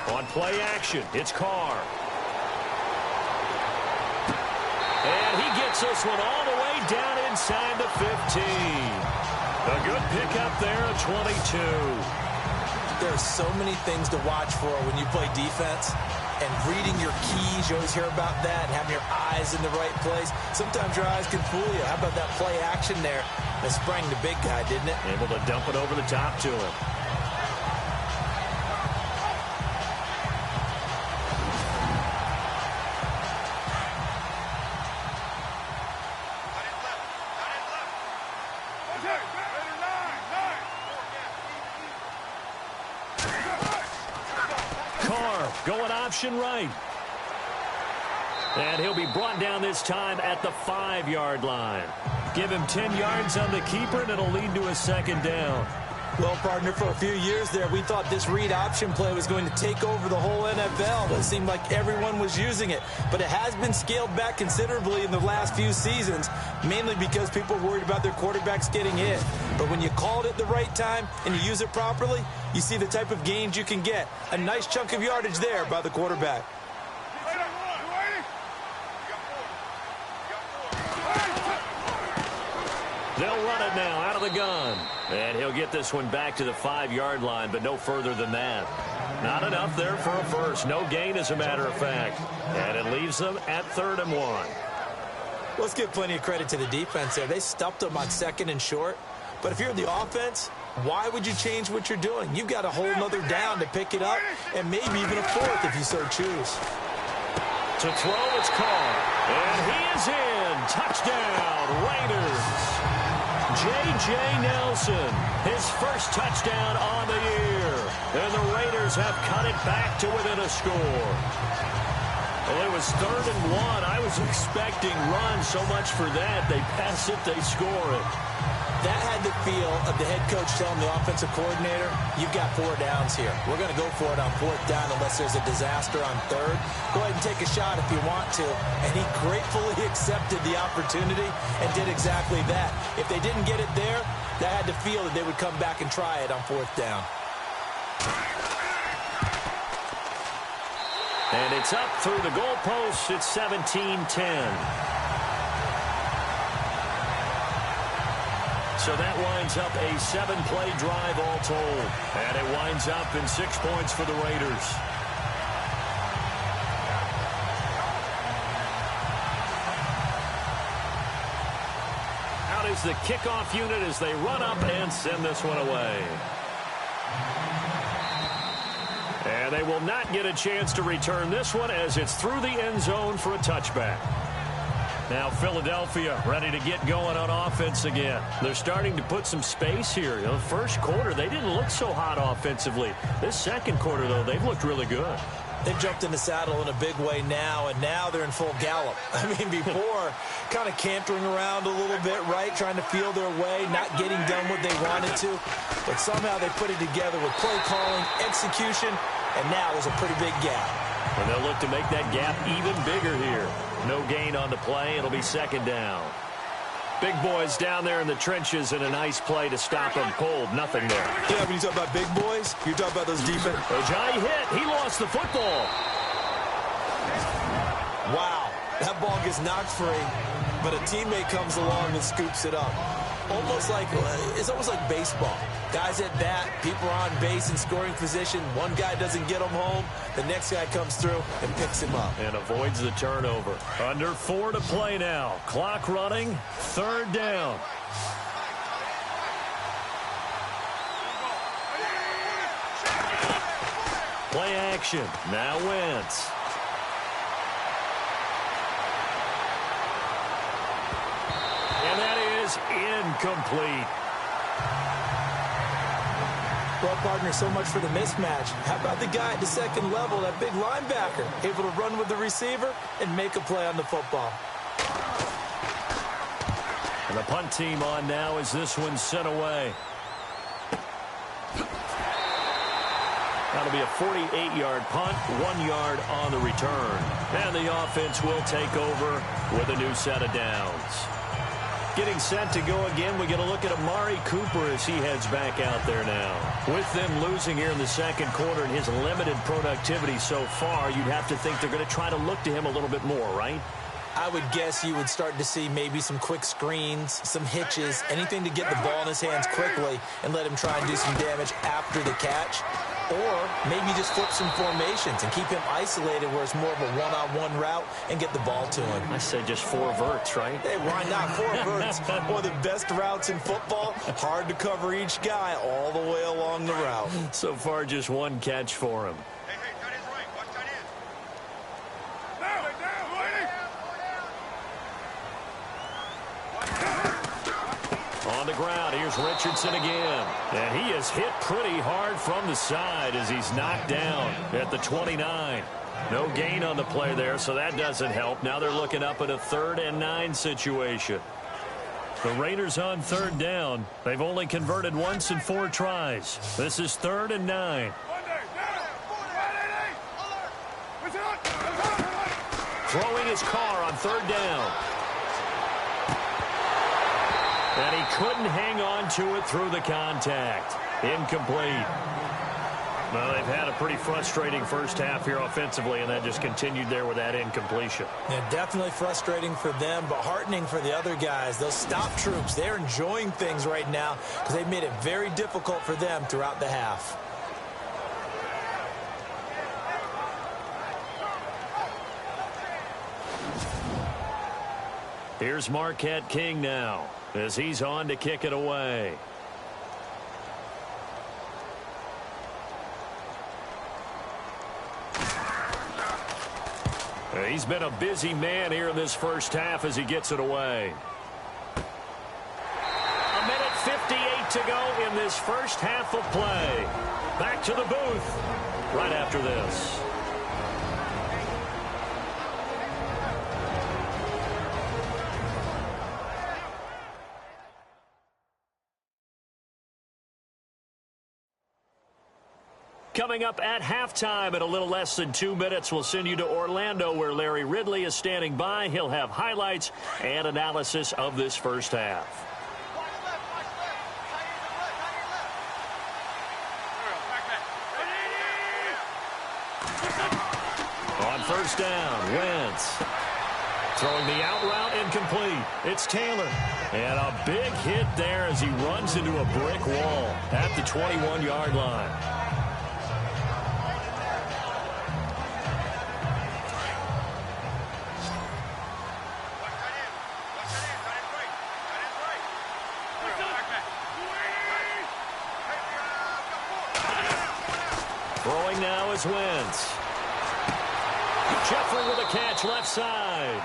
On play action, it's Carr. And he gets this one all the way down inside the 15. A good pickup there at 22. There are so many things to watch for when you play defense. And reading your keys, you always hear about that, and having your eyes in the right place. Sometimes your eyes can fool you. How about that play action there? That sprang the big guy, didn't it? Able to dump it over the top to him. Going option right. And he'll be brought down this time at the 5-yard line. Give him 10 yards on the keeper, and it'll lead to a second down. Well, partner, for a few years there, we thought this read option play was going to take over the whole NFL. It seemed like everyone was using it. But it has been scaled back considerably in the last few seasons, mainly because people are worried about their quarterbacks getting hit. But when you call it at the right time and you use it properly, you see the type of gains you can get. A nice chunk of yardage there by the quarterback. They'll run it now out of the gun. And he'll get this one back to the 5-yard line, but no further than that. Not enough there for a first. No gain, as a matter of fact. And it leaves them at 3rd and 1. Let's give plenty of credit to the defense there. They stuffed them on 2nd and short. But if you're the offense, why would you change what you're doing? You've got a whole nother down to pick it up, and maybe even a 4th if you so choose. To throw, it's Carr. And he is in. Touchdown, Raiders. J.J. Nelson, his first touchdown on the year. And the Raiders have cut it back to within a score. Well, it was 3rd and 1. I was expecting run so much for that. They pass it, they score it. That had the feel of the head coach telling the offensive coordinator, you've got 4 downs here. We're going to go for it on 4th down unless there's a disaster on 3rd. Go ahead and take a shot if you want to. And he gratefully accepted the opportunity and did exactly that. If they didn't get it there, that had the feel that they would come back and try it on 4th down. And it's up through the goalposts. It's 17-10. So that winds up a 7-play drive all told. And it winds up in 6 points for the Raiders. Out is the kickoff unit as they run up and send this one away. And they will not get a chance to return this one as it's through the end zone for a touchback. Now Philadelphia ready to get going on offense again. They're starting to put some space here. The first quarter, they didn't look so hot offensively. This second quarter, though, they've looked really good. They've jumped in the saddle in a big way now, and now they're in full gallop. I mean, before, kind of cantering around a little bit, right, trying to feel their way, not getting done what they wanted to. But somehow they put it together with play calling, execution, and now there's a pretty big gap. And they'll look to make that gap even bigger here. No gain on the play. It'll be 2nd down. Big boys down there in the trenches and a nice play to stop them cold. Nothing there. Yeah, when you talk about big boys, you're talking about those defense. Ojai hit. He lost the football. Wow. That ball gets knocked free, but a teammate comes along and scoops it up. It's almost like baseball. Guys at bat, people are on base in scoring position. One guy doesn't get him home. The next guy comes through and picks him up. And avoids the turnover. Under 4 to play now. Clock running. 3rd down. Play action. Now Wentz. is incomplete. Well, partner, so much for the mismatch. How about the guy at the second level, that big linebacker, able to run with the receiver and make a play on the football? And the punt team on now as this one's sent away. That'll be a 48-yard punt, 1 yard on the return. And the offense will take over with a new set of downs. Getting set to go again, we get a look at Amari Cooper as he heads back out there now. With them losing here in the second quarter and his limited productivity so far, you'd have to think they're going to try to look to him a little bit more, right? I would guess you would start to see maybe some quick screens, some hitches, anything to get the ball in his hands quickly and let him try and do some damage after the catch. Or maybe just flip some formations and keep him isolated where it's more of a one-on-one route and get the ball to him. I say just 4 verts, right? Hey, why not 4 verts? One of the best routes in football. Hard to cover each guy all the way along the route. So far, just 1 catch for him. On the ground, here's Richardson again. And he is hit pretty hard from the side as he's knocked down at the 29. No gain on the play there, so that doesn't help. Now they're looking up at a 3rd and 9 situation. The Raiders on 3rd down. They've only converted once in 4 tries. This is 3rd and 9. Throwing his car on 3rd down. And he couldn't hang on to it through the contact. Incomplete. Well, they've had a pretty frustrating first half here offensively, and that just continued there with that incompletion. Yeah, definitely frustrating for them, but heartening for the other guys. Those stop troops, they're enjoying things right now because they've made it very difficult for them throughout the half. Here's Marquette King now as he's on to kick it away. He's been a busy man here in this first half as he gets it away. 1:58 to go in this first half of play. Back to the booth right after this. Coming up at halftime in a little less than 2 minutes, we'll send you to Orlando where Larry Ridley is standing by. He'll have highlights and analysis of this first half. On 1st down, Wentz. Throwing the out route incomplete. It's Taylor. And a big hit there as he runs into a brick wall at the 21-yard line. Throwing now is Wentz. Jeffrey with a catch left side.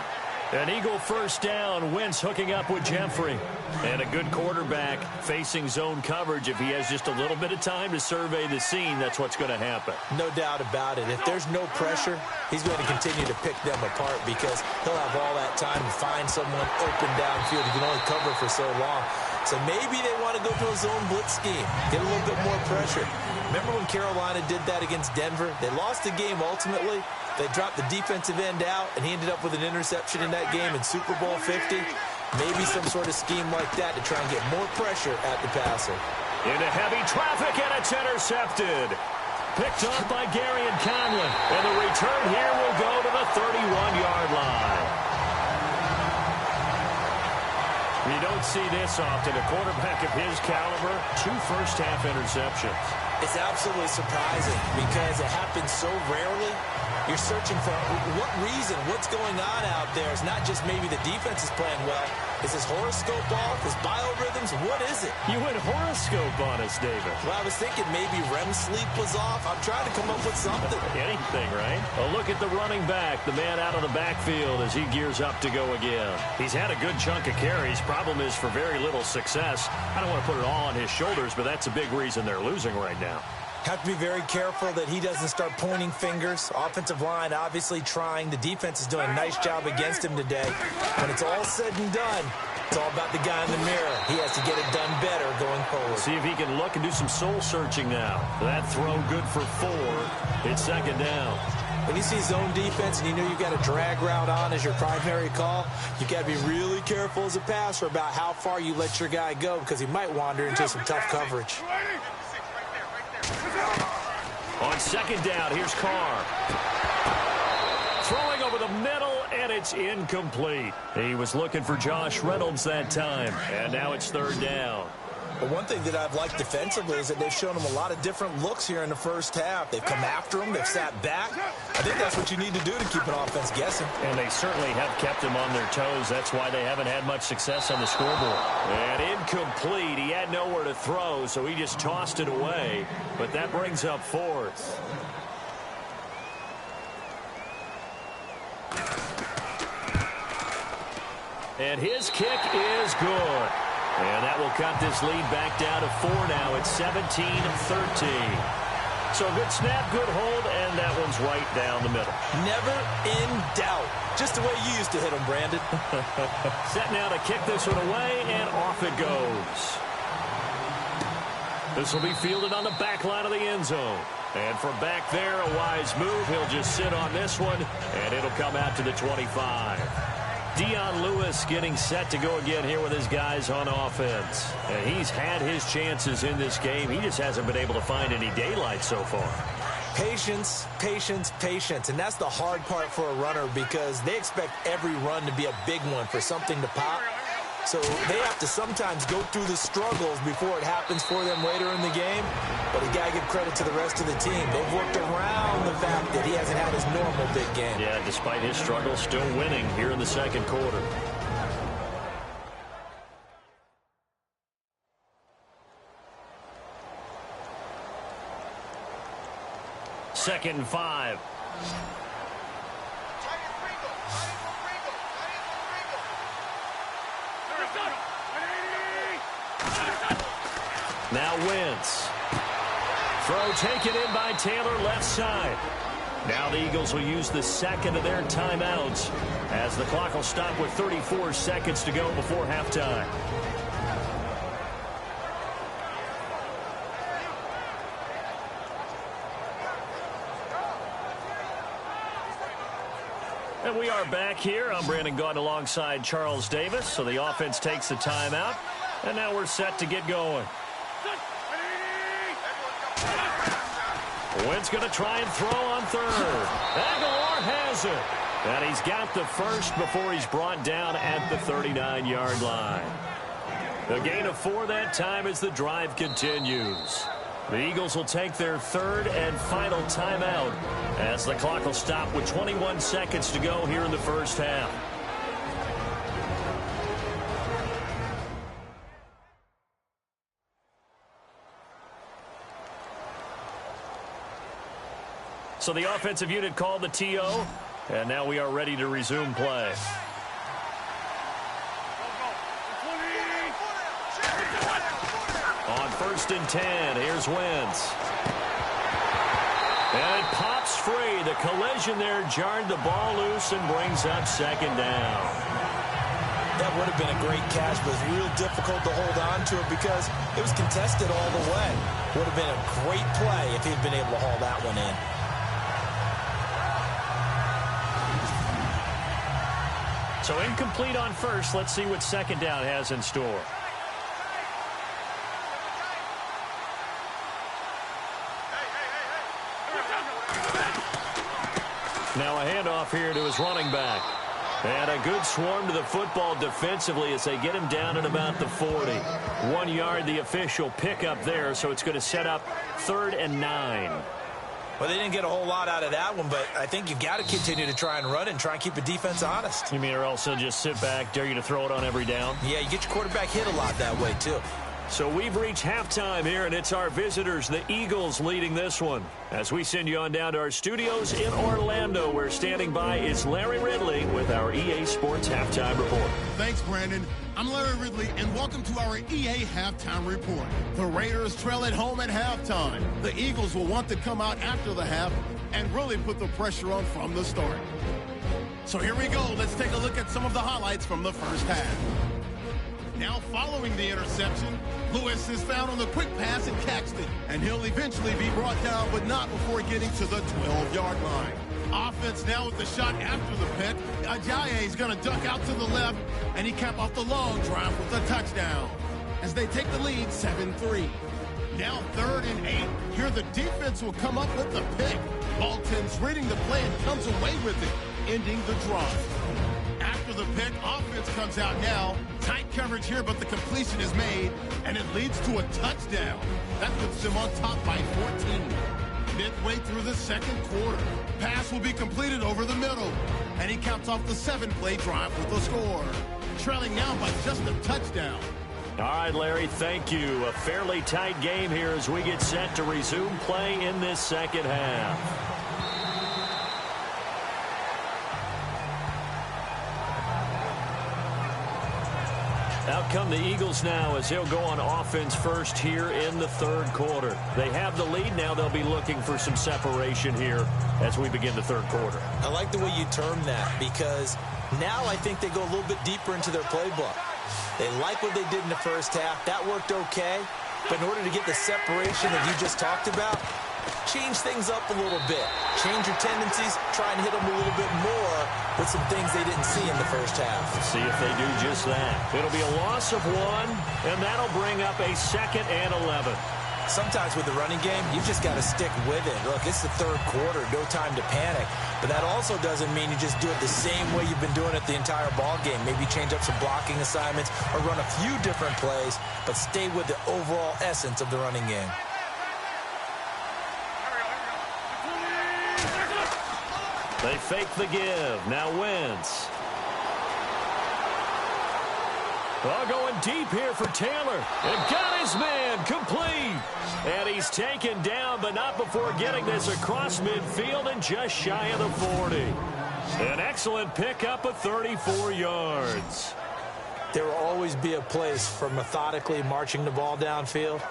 An Eagle 1st down. Wentz hooking up with Jeffrey. And a good quarterback facing zone coverage. If he has just a little bit of time to survey the scene, that's what's going to happen. No doubt about it. If there's no pressure, he's going to continue to pick them apart because he'll have all that time to find someone open downfield. He can only cover for so long. So maybe they want to go to a zone blitz scheme, get a little bit more pressure. Remember when Carolina did that against Denver? They lost the game ultimately. They dropped the defensive end out, and he ended up with an interception in that game in Super Bowl 50. Maybe some sort of scheme like that to try and get more pressure at the passer. Into heavy traffic, and it's intercepted. Picked up by Gary and Conlon. And the return here will go to the 31-yard line. You don't see this often. A quarterback of his caliber, 2 first-half interceptions. It's absolutely surprising because it happens so rarely. You're searching for what reason, what's going on out there. It's not just maybe the defense is playing well. Is his horoscope off? His biorhythms? What is it? You went horoscope on us, David. Well, I was thinking maybe REM sleep was off. I'm trying to come up with something. Anything, right? A look at the running back, the man out of the backfield as he gears up to go again. He's had a good chunk of carries. Problem is for very little success. I don't want to put it all on his shoulders, but that's a big reason they're losing right now. Have to be very careful that he doesn't start pointing fingers. Offensive line obviously trying. The defense is doing a nice job against him today. When it's all said and done, it's all about the guy in the mirror. He has to get it done better going forward. See if he can look and do some soul searching now. That throw good for 4. It's second down. When you see zone defense and you know you've got a drag route on as your primary call, you've got to be really careful as a passer about how far you let your guy go because he might wander into some tough coverage. On second down, here's Carr. Throwing over the middle, and it's incomplete. He was looking for Josh Reynolds that time, and now it's third down. But one thing that I've liked defensively is that they've shown him a lot of different looks here in the first half. They've come after him. They've sat back. I think that's what you need to do to keep an offense guessing. And they certainly have kept him on their toes. That's why they haven't had much success on the scoreboard. And incomplete. He had nowhere to throw, so he just tossed it away. But that brings up 4th. And his kick is good. And that will cut this lead back down to 4 now. It's 17-13. So good snap, good hold, and that one's right down the middle. Never in doubt. Just the way you used to hit them, Brandon. Set now to kick this one away, and off it goes. This will be fielded on the back line of the end zone. And from back there, a wise move. He'll just sit on this one, and it'll come out to the 25. Dion Lewis getting set to go again here with his guys on offense. And he's had his chances in this game. He just hasn't been able to find any daylight so far. Patience, patience, patience. And that's the hard part for a runner because they expect every run to be a big one for something to pop. So they have to sometimes go through the struggles before it happens for them later in the game. But you got to give credit to the rest of the team. They've worked around the fact that he hasn't had his normal big game. Yeah, despite his struggles, still winning here in the second quarter. Second and 5. Now Wentz. Throw taken in by Taylor left side. Now the Eagles will use the second of their timeouts as the clock will stop with 34 seconds to go before halftime. And we are back here. I'm Brandon Gaudin alongside Charles Davis. So the offense takes the timeout. And now we're set to get going. Wentz going to try and throw on third. Aguilar has it. And he's got the first before he's brought down at the 39-yard line. A gain of 4 that time as the drive continues. The Eagles will take their third and final timeout as the clock will stop with 21 seconds to go here in the first half. So the offensive unit called the TO, and now we are ready to resume play. On 1st and 10, here's Wentz. And it pops free. The collision there jarred the ball loose and brings up second down. That would have been a great catch, but it's real difficult to hold on to it because it was contested all the way. Would have been a great play if he'd been able to haul that one in. So incomplete on first. Let's see what second down has in store. Now a handoff here to his running back. And a good swarm to the football defensively as they get him down at about the 40. 1 yard, the official pickup there, so it's going to set up 3rd and 9. Well, they didn't get a whole lot out of that one, but I think you've got to continue to try and run it and try and keep the defense honest. You mean or else they'll just sit back, dare you to throw it on every down? Yeah, you get your quarterback hit a lot that way, too. So we've reached halftime here, and it's our visitors, the Eagles, leading this one. As we send you on down to our studios in Orlando, where standing by is Larry Ridley with our EA Sports Halftime Report. Thanks, Brandon. I'm Larry Ridley, and welcome to our EA Halftime Report. The Raiders trail at home at halftime. The Eagles will want to come out after the half and really put the pressure on from the start. So here we go. Let's take a look at some of the highlights from the first half. Now following the interception, Lewis is found on the quick pass at Caxton, and he'll eventually be brought down, but not before getting to the 12-yard line. Offense now with the shot after the pick. Ajayi is going to duck out to the left, and he cap off the long drive with a touchdown as they take the lead 7-3. Now 3rd and 8. Here the defense will come up with the pick. Bolton's reading the play and comes away with it, ending the drive. After the pick, offense comes out now. Tight coverage here, but the completion is made, and it leads to a touchdown. That puts them on top by 14. Midway through the second quarter, pass will be completed over the middle, and he counts off the 7-play drive with a score. Trailing now by just a touchdown. All right, Larry, thank you. A fairly tight game here as we get set to resume play in this second half. Out come the Eagles now as they'll go on offense first here in the third quarter. They have the lead. Now they'll be looking for some separation here as we begin the third quarter. I like the way you term that because now I think they go a little bit deeper into their playbook. They like what they did in the first half. That worked okay. But in order to get the separation that you just talked about, change things up a little bit. Change your tendencies. Try and hit them a little bit more with some things they didn't see in the first half. See if they do just that. It'll be a loss of 1, and that'll bring up a 2nd and 11. Sometimes with the running game, you just got to stick with it. Look, it's the third quarter. No time to panic. But that also doesn't mean you just do it the same way you've been doing it the entire ball game. Maybe change up some blocking assignments or run a few different plays, but stay with the overall essence of the running game. They fake the give. Now Wentz. Oh, going deep here for Taylor. And got his man complete. And he's taken down, but not before getting this across midfield and just shy of the 40. An excellent pickup of 34 yards. There will always be a place for methodically marching the ball downfield.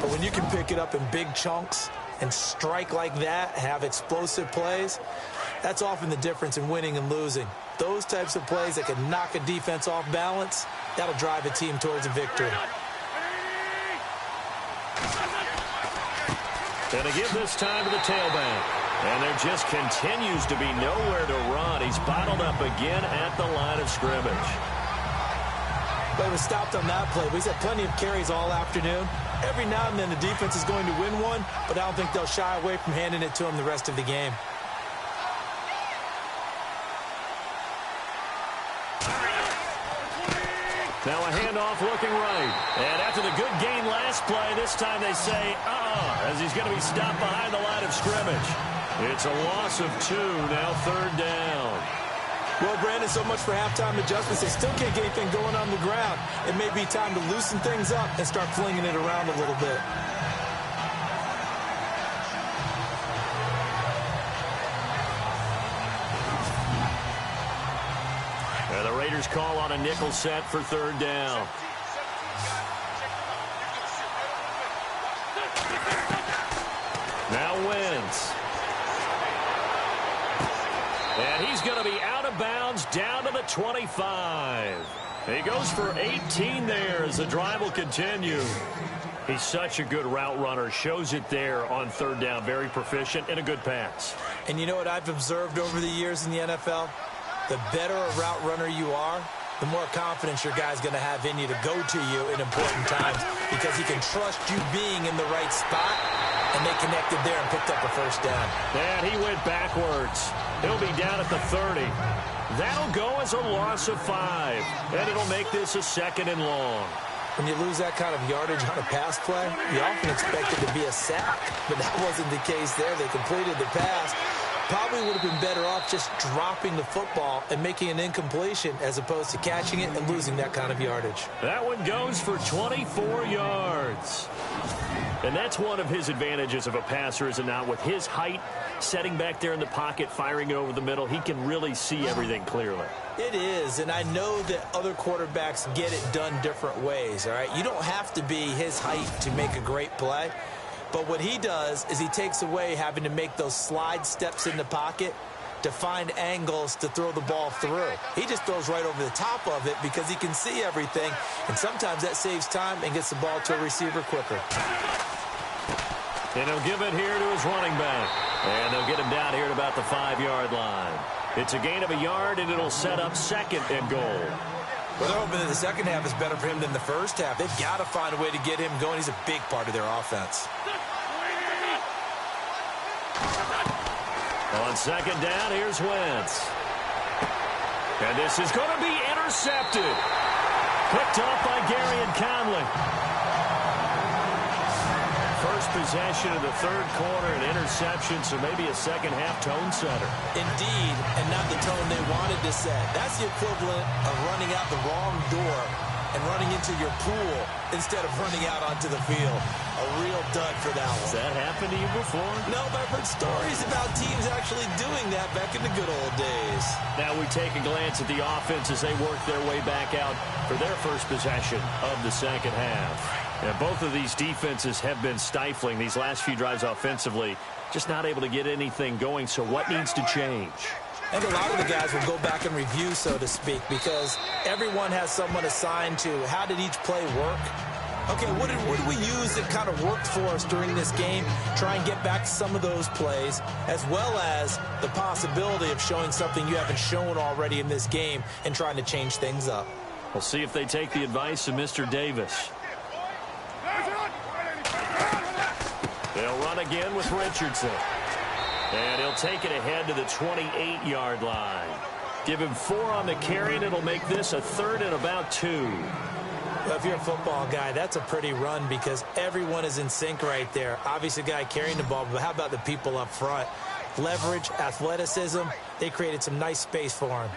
But when you can pick it up in big chunks and strike like that, have explosive plays, that's often the difference in winning and losing. Those types of plays that can knock a defense off balance, that'll drive a team towards a victory. And to give this time to the tailback. And there just continues to be nowhere to run. He's bottled up again at the line of scrimmage. But he was stopped on that play. But he's had plenty of carries all afternoon. Every now and then the defense is going to win one, but I don't think they'll shy away from handing it to him the rest of the game. Now a handoff looking right. And after the good gain last play, this time they say, as he's going to be stopped behind the line of scrimmage. It's a loss of 2, now 3rd down. Well, Brandon, so much for halftime adjustments. They still can't get anything going on the ground. It may be time to loosen things up and start flinging it around a little bit. And the Raiders call on a nickel set for 3rd down. Now Wentz. And he's going to be out of bounds down to the 25. He goes for 18 there as the drive will continue. He's such a good route runner. Shows it there on 3rd down. Very proficient and a good pass. And you know what I've observed over the years in the NFL? The better a route runner you are, the more confidence your guy's going to have in you to go to you in important times because he can trust you being in the right spot, and they connected there and picked up a 1st down. And he went backwards. He'll be down at the 30. That'll go as a loss of 5, and it'll make this a 2nd and long. When you lose that kind of yardage on a pass play, you often expect it to be a sack, but that wasn't the case there. They completed the pass. Probably would have been better off just dropping the football and making an incompletion as opposed to catching it and losing that kind of yardage. That one goes for 24 yards. And that's one of his advantages of a passer, is it not? With his height, setting back there in the pocket, firing it over the middle, he can really see everything clearly. It is, and I know that other quarterbacks get it done different ways, all right? You don't have to be his height to make a great play. But what he does is he takes away having to make those slide steps in the pocket to find angles to throw the ball through. He just throws right over the top of it because he can see everything, and sometimes that saves time and gets the ball to a receiver quicker. And he'll give it here to his running back. And they'll get him down here at about the 5-yard line. It's a gain of a yard, and it'll set up 2nd and goal. Well, they're hoping that the second half is better for him than the first half. They've got to find a way to get him going. He's a big part of their offense. On 2nd down, here's Wentz. And this is going to be intercepted. Picked off by Gary and Conley. First possession of the 3rd quarter, an interception, so maybe a second-half tone setter. Indeed, and not the tone they wanted to set. That's the equivalent of running out the wrong door and running into your pool instead of running out onto the field. A real dud for that one. Has that happened to you before? No, but I've heard stories about teams actually doing that back in the good old days. Now we take a glance at the offense as they work their way back out for their first possession of the second half. And both of these defenses have been stifling these last few drives offensively, just not able to get anything going. So what needs to change? I think a lot of the guys will go back and review, so to speak, because everyone has someone assigned to how did each play work. Okay, what did we use that kind of worked for us during this game? Try and get back to some of those plays, as well as the possibility of showing something you haven't shown already in this game and trying to change things up. We'll see if they take the advice of Mr. Davis. They'll run again with Richardson. And he'll take it ahead to the 28-yard line. Give him 4 on the carry, and it'll make this a 3rd and about 2. Well, if you're a football guy, that's a pretty run because everyone is in sync right there. Obviously, the guy carrying the ball, but how about the people up front? Leverage, athleticism, they created some nice space for him.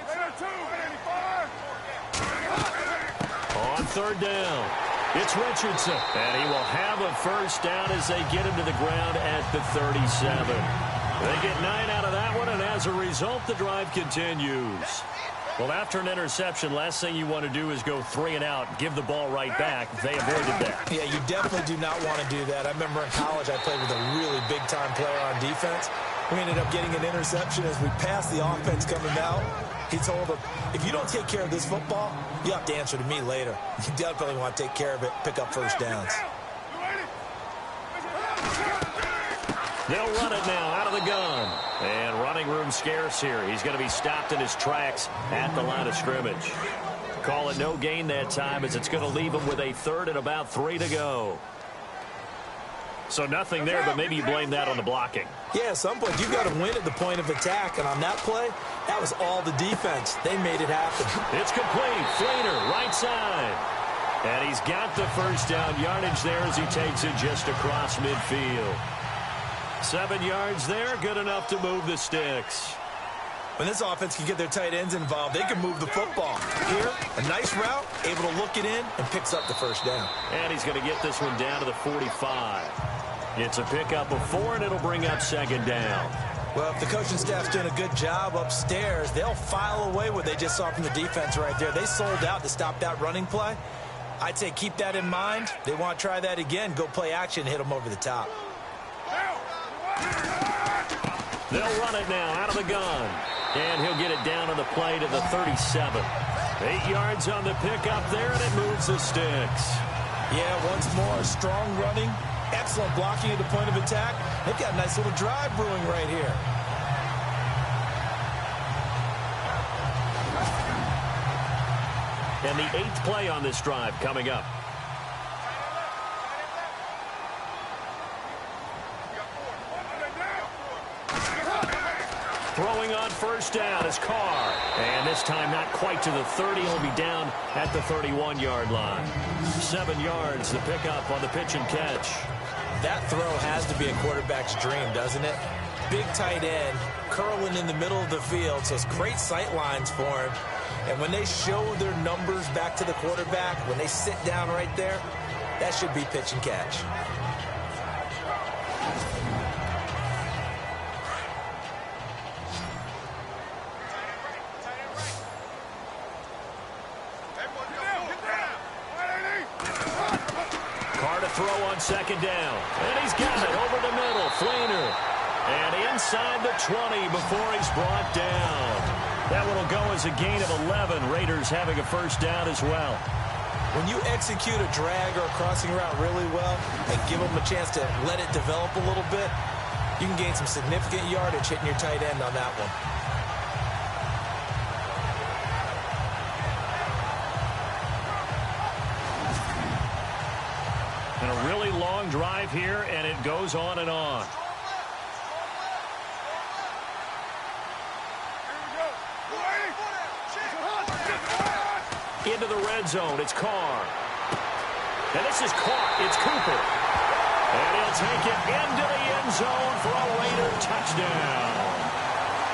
On 3rd down, it's Richardson. And he will have a first down as they get him to the ground at the 37. They get 9 out of that one, and as a result, the drive continues. Well, after an interception, last thing you want to do is go 3 and out, give the ball right back. They avoided that. Yeah, you definitely do not want to do that. I remember in college I played with a really big-time player on defense. We ended up getting an interception as we passed the offense coming out. He told him, if you don't take care of this football, you have to answer to me later. You definitely want to take care of it, pick up first downs. They'll run it now out of the gun. And running room scarce here. He's going to be stopped in his tracks at the line of scrimmage. Call it no gain that time as it's going to leave him with a 3rd and about 3 to go. So nothing there, but maybe you blame that on the blocking. Yeah, at some point you've got to win at the point of attack. And on that play, that was all the defense. They made it happen. It's complete. Fleener, right side. And he's got the first down yardage there as he takes it just across midfield. 7 yards there, good enough to move the sticks. When this offense can get their tight ends involved, they can move the football. Here, a nice route, able to look it in, and picks up the first down. And he's going to get this one down to the 45. It's a pickup of 4, and it'll bring up 2nd down. Well, if the coaching staff's doing a good job upstairs, they'll file away what they just saw from the defense right there. They sold out to stop that running play. I'd say keep that in mind. They want to try that again, go play action, hit them over the top. They'll run it now out of the gun. And he'll get it down on the play to the 37. 8 yards on the pickup there, and it moves the sticks. Yeah, once more, strong running, excellent blocking at the point of attack. They've got a nice little drive brewing right here. And the 8th play on this drive coming up. Throwing on first down is Carr. And this time not quite to the 30. He'll be down at the 31-yard line. 7 yards, the pickup on the pitch and catch. That throw has to be a quarterback's dream, doesn't it? Big tight end, curling in the middle of the field, so it's great sight lines for him. And when they show their numbers back to the quarterback, when they sit down right there, that should be pitch and catch. Throw on second down. And he's got it over the middle. Fleener. And inside the 20 before he's brought down. That one will go as a gain of 11. Raiders having a first down as well. When you execute a drag or a crossing route really well and give them a chance to let it develop a little bit, you can gain some significant yardage hitting your tight end on that one. And a really long drive here, and it goes on and on. Into the red zone, it's Carr. And this is caught, it's Cooper. And he'll take it into the end zone for a Raider touchdown.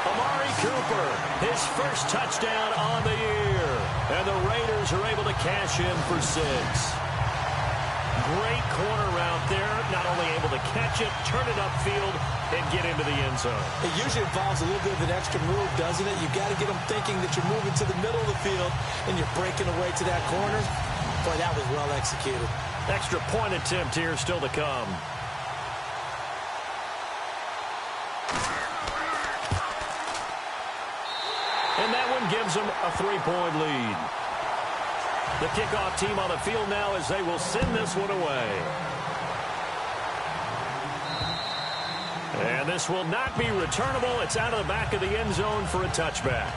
Amari Cooper, his first touchdown on the year. And the Raiders are able to cash in for 6. Great corner route there. Not only able to catch it, turn it upfield, and get into the end zone. It usually involves a little bit of an extra move, doesn't it? You've got to get them thinking that you're moving to the middle of the field and you're breaking away to that corner. Boy, that was well executed. Extra point attempt here still to come. And that one gives them a 3-point lead. The kickoff team on the field now as they will send this one away. And this will not be returnable. It's out of the back of the end zone for a touchback.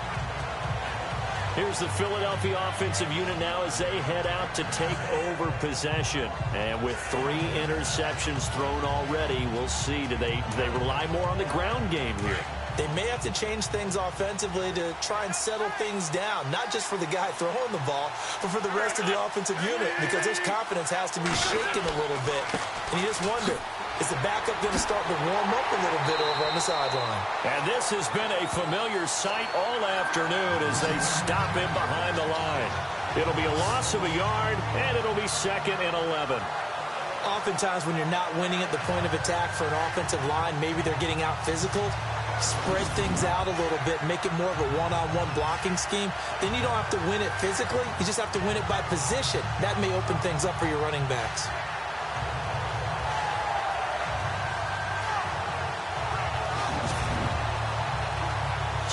Here's the Philadelphia offensive unit now as they head out to take over possession. And with 3 interceptions thrown already, we'll see. Do they rely more on the ground game here? They may have to change things offensively to try and settle things down, not just for the guy throwing the ball, but for the rest of the offensive unit, because his confidence has to be shaken a little bit. And you just wonder, is the backup going to start to warm up a little bit over on the sideline? And this has been a familiar sight all afternoon as they stop him behind the line. It'll be a loss of a yard, and it'll be 2nd and 11. Oftentimes when you're not winning at the point of attack for an offensive line, maybe they're getting out physical. Spread things out a little bit, make it more of a one-on-one blocking scheme. Then you don't have to win it physically. You just have to win it by position. That may open things up for your running backs.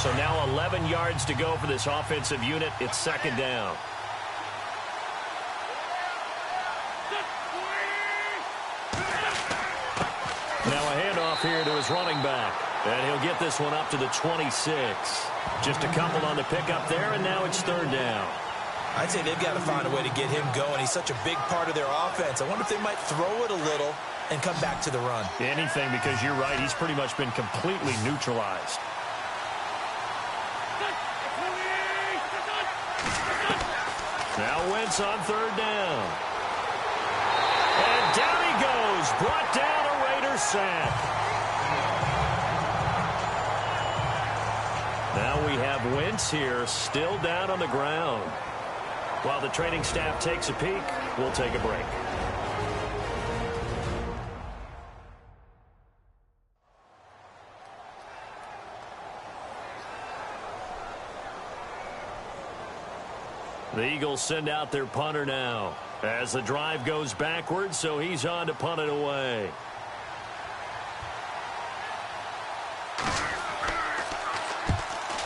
So now 11 yards to go for this offensive unit. It's 2nd down. Now a handoff here to his running back. And he'll get this one up to the 26. Just a couple on the pickup there, and now it's 3rd down. I'd say they've got to find a way to get him going. He's such a big part of their offense. I wonder if they might throw it a little and come back to the run. Anything, because you're right. He's pretty much been completely neutralized. Now Wentz on 3rd down. And down he goes. Brought down a Raider sack. Now we have Wentz here, still down on the ground. While the training staff takes a peek, we'll take a break. The Eagles send out their punter now as the drive goes backwards, so he's on to punt it away.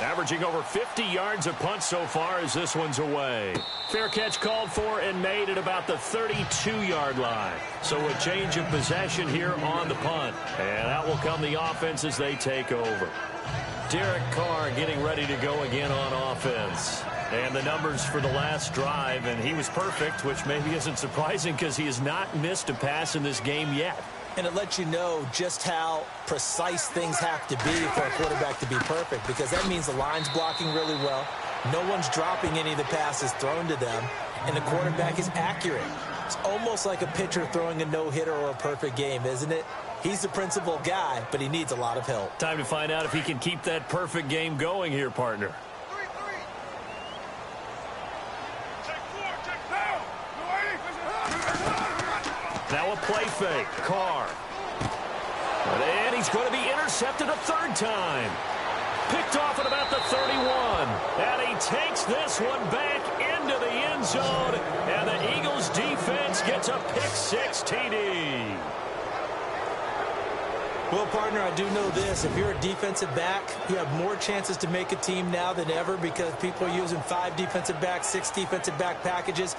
Averaging over 50 yards a punt so far as this one's away. Fair catch called for and made at about the 32-yard line. So a change of possession here on the punt. And out will come the offense as they take over. Derek Carr getting ready to go again on offense. And the numbers for the last drive, and he was perfect, which maybe isn't surprising because he has not missed a pass in this game yet. And it lets you know just how precise things have to be for a quarterback to be perfect, because that means the line's blocking really well. No one's dropping any of the passes thrown to them, and the quarterback is accurate. It's almost like a pitcher throwing a no-hitter or a perfect game, isn't it? He's the principal guy, but he needs a lot of help. Time to find out if he can keep that perfect game going here, partner. Now a play fake. Carr. And he's going to be intercepted a third time. Picked off at about the 31. And he takes this one back into the end zone. And the Eagles defense gets a pick-6 TD. Well, partner, I do know this. If you're a defensive back, you have more chances to make a team now than ever because people are using 5 defensive backs, 6 defensive back packages.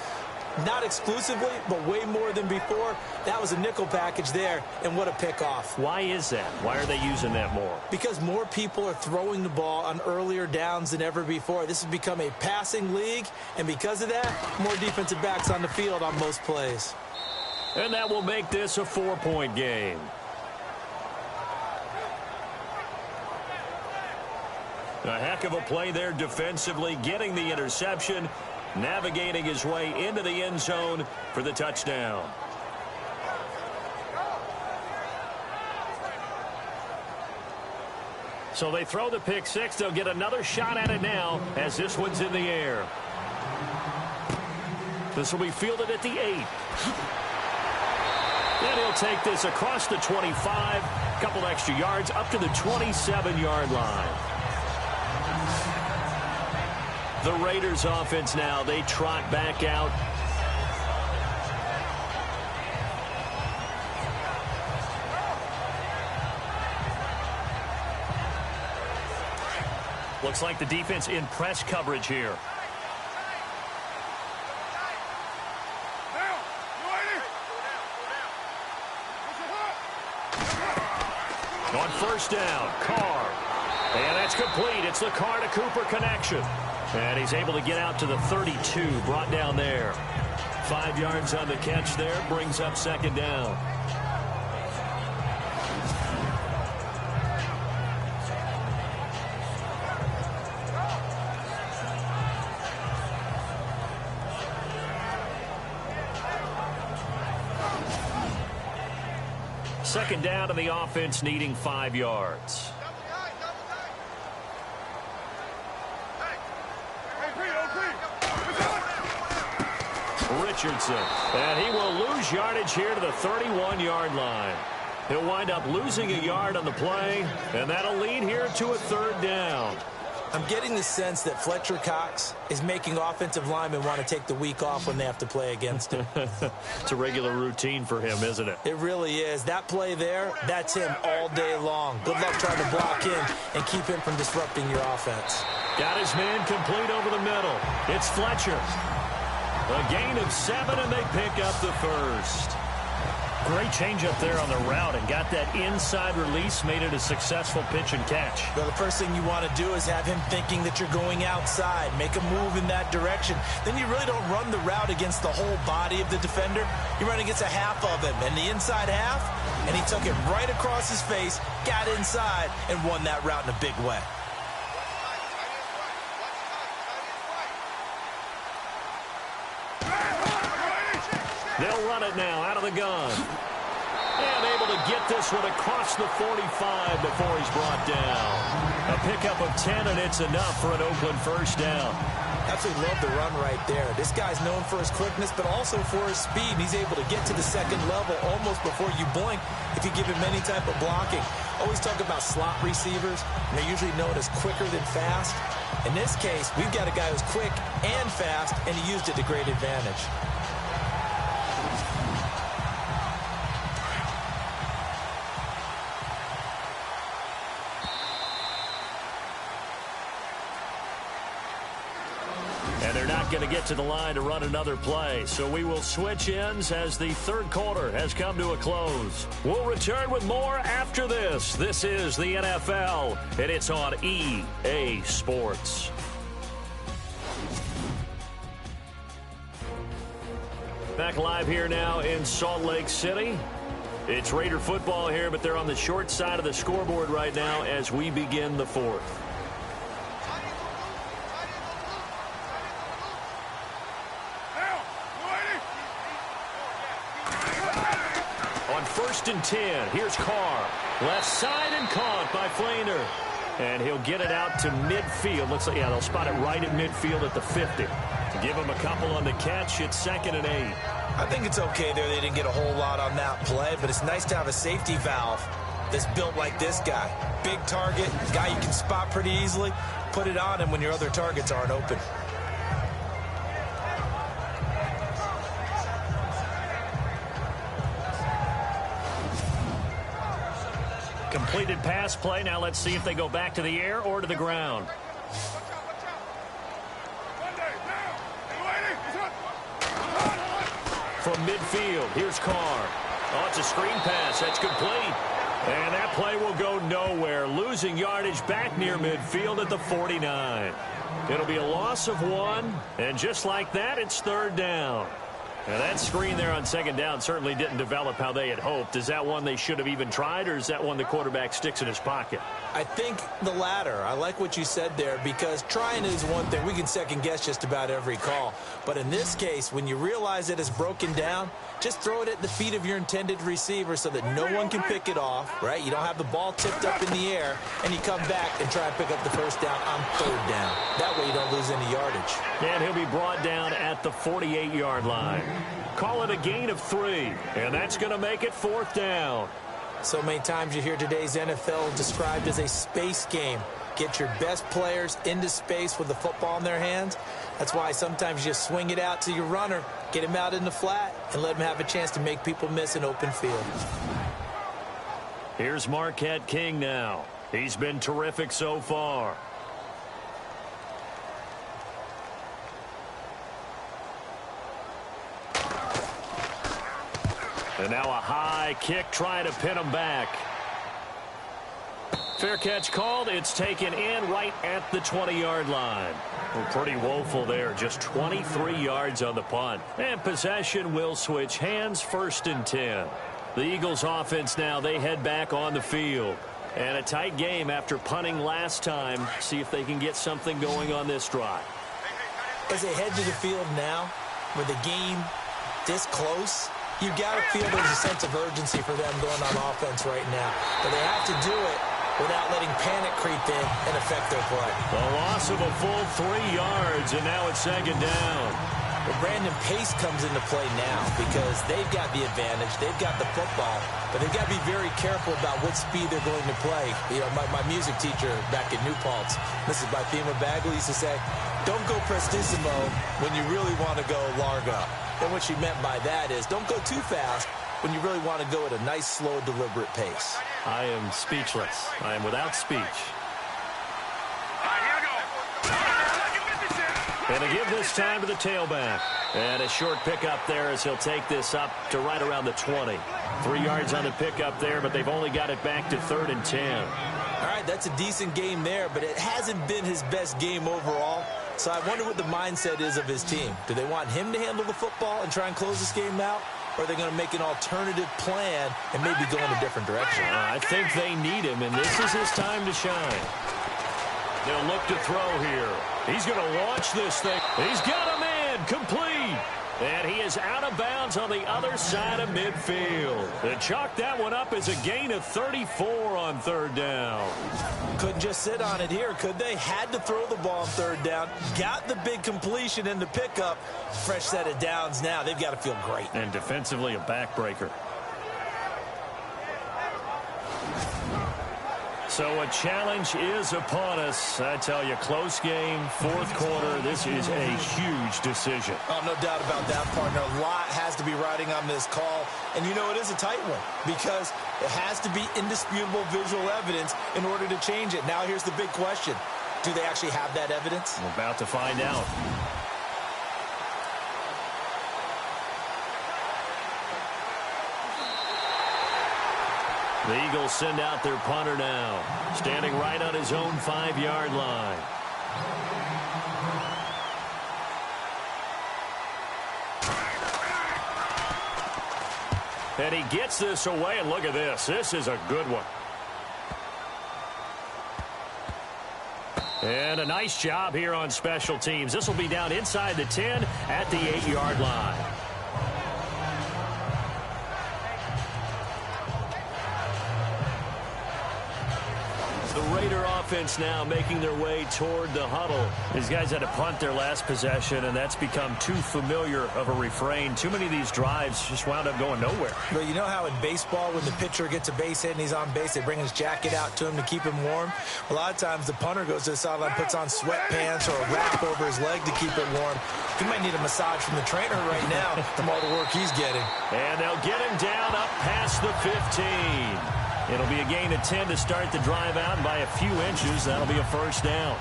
Not exclusively, but way more than before. That was a nickel package there, and what a pickoff. Why is that? Why are they using that more? Because more people are throwing the ball on earlier downs than ever before. This has become a passing league, and because of that, more defensive backs on the field on most plays. And that will make this a 4-point game. A heck of a play there defensively, getting the interception, navigating his way into the end zone for the touchdown. So they throw the pick-6. They'll get another shot at it now as this one's in the air. This will be fielded at the 8. And he'll take this across the 25, a couple extra yards up to the 27-yard line. The Raiders offense now, they trot back out. Looks like the defense in press coverage here. On first down, Carr. And that's complete. It's the Carr to Cooper connection. And he's able to get out to the 32, brought down there. 5 yards on the catch there, brings up second down. Second down, and the offense needing 5 yards. Richardson, and he will lose yardage here to the 31-yard line. He'll wind up losing a yard on the play, and that'll lead here to a third down. I'm getting the sense that Fletcher Cox is making offensive linemen want to take the week off when they have to play against him. It's a regular routine for him, isn't it? It really is. That play there, that's him all day long. Good luck trying to block him and keep him from disrupting your offense. Got his man complete over the middle. It's Fletcher. A gain of 7, and they pick up the first. Great change up there on the route and got that inside release, made it a successful pitch and catch. Well, the first thing you want to do is have him thinking that you're going outside, make a move in that direction. Then you really don't run the route against the whole body of the defender. You run against a half of him, and the inside half, and he took it right across his face, got inside, and won that route in a big way. They'll run it now out of the gun. And able to get this one across the 45 before he's brought down. A pickup of 10, and it's enough for an Oakland first down. Absolutely love the run right there. This guy's known for his quickness, but also for his speed. He's able to get to the second level almost before you blink if you give him any type of blocking. Always talk about slot receivers, and they're usually known as quicker than fast. In this case, we've got a guy who's quick and fast, and he used it to great advantage. And they're not going to get to the line to run another play. So we will switch ends as the third quarter has come to a close. We'll return with more after this. This is the NFL, and it's on EA Sports. Back live here now in Salt Lake City. It's Raider football here, but they're on the short side of the scoreboard right now as we begin the fourth. On 1st and 10, here's Carr. Left side and caught by Flainer. And he'll get it out to midfield. Looks like, yeah, they'll spot it right at midfield at the 50. To give him a couple on the catch, it's 2nd and 8. I think it's okay there. They didn't get a whole lot on that play, but it's nice to have a safety valve that's built like this guy. Big target, guy you can spot pretty easily. Put it on him when your other targets aren't open. Completed pass play. Now let's see if they go back to the air or to the ground. From midfield, here's Carr. Oh, it's a screen pass. That's complete. And that play will go nowhere. Losing yardage back near midfield at the 49. It'll be a loss of 1. And just like that, it's 3rd down. Now that screen there on 2nd down certainly didn't develop how they had hoped. Is that one they should have even tried, or is that one the quarterback sticks in his pocket? I think the latter. I like what you said there, because trying is one thing. We can second guess just about every call. But in this case, when you realize that it's broken down, just throw it at the feet of your intended receiver so that no one can pick it off, right? You don't have the ball tipped up in the air, and you come back and try and pick up the 1st down on 3rd down. That way you don't lose any yardage. And he'll be brought down at the 48-yard line. Call it a gain of 3, and that's going to make it 4th down. So many times you hear today's NFL described as a space game. Get your best players into space with the football in their hands. That's why sometimes you just swing it out to your runner, get him out in the flat, and let him have a chance to make people miss an open field. Here's Marquette King now. He's been terrific so far. And now a high kick trying to pin him back. Fair catch called. It's taken in right at the 20-yard line. Well, pretty woeful there. Just 23 yards on the punt. And possession will switch hands. 1st and 10. The Eagles offense now, they head back on the field. And a tight game after punting last time. See if they can get something going on this drive. As they head to the field now, with the game this close, you got to feel there's a sense of urgency for them going on offense right now. But they have to do it without letting panic creep in and affect their play. The loss of a full 3 yards, and now it's 2nd down. Well, Brandon, pace comes into play now because they've got the advantage. They've got the football, but they've got to be very careful about what speed they're going to play. You know, my music teacher back in New Paltz, Mrs. Bythema Bagley, used to say, don't go prestissimo when you really want to go largo. And what she meant by that is don't go too fast when you really want to go at a nice, slow, deliberate pace. I am speechless. I am without speech. And to give this time to the tailback. And a short pickup there as he'll take this up to right around the 20. 3 yards on the pickup there, but they've only got it back to 3rd and 10. All right, that's a decent game there, but it hasn't been his best game overall. So I wonder what the mindset is of his team. Do they want him to handle the football and try and close this game out? Or are they going to make an alternative plan and maybe go in a different direction? I think they need him, and this is his time to shine. They'll look to throw here. He's going to launch this thing. He's got a man complete. And he is out of bounds on the other side of midfield. They chalk that one up as a gain of 34 on 3rd down. Couldn't just sit on it here, could they? Had to throw the ball on 3rd down. Got the big completion in the pickup. Fresh set of downs now. They've got to feel great. And defensively a backbreaker. So a challenge is upon us. I tell you, close game, 4th quarter. This is a huge decision. Oh, no doubt about that, partner. A lot has to be riding on this call. And you know it is a tight one because it has to be indisputable visual evidence in order to change it. Now here's the big question. Do they actually have that evidence? We're about to find out. The Eagles send out their punter now, standing right on his own 5-yard line. And he gets this away, and look at this. This is a good one. And a nice job here on special teams. This will be down inside the 10 at the 8-yard line. The Raider offense now making their way toward the huddle. These guys had to punt their last possession, and that's become too familiar of a refrain. Too many of these drives just wound up going nowhere. But you know how in baseball, when the pitcher gets a base hit and he's on base, they bring his jacket out to him to keep him warm? A lot of times the punter goes to the sideline, puts on sweatpants or a wrap over his leg to keep it warm. He might need a massage from the trainer right now from all the work he's getting. And they'll get him down up past the 15. It'll be a gain of 10 to start the drive out, and by a few inches, that'll be a first down.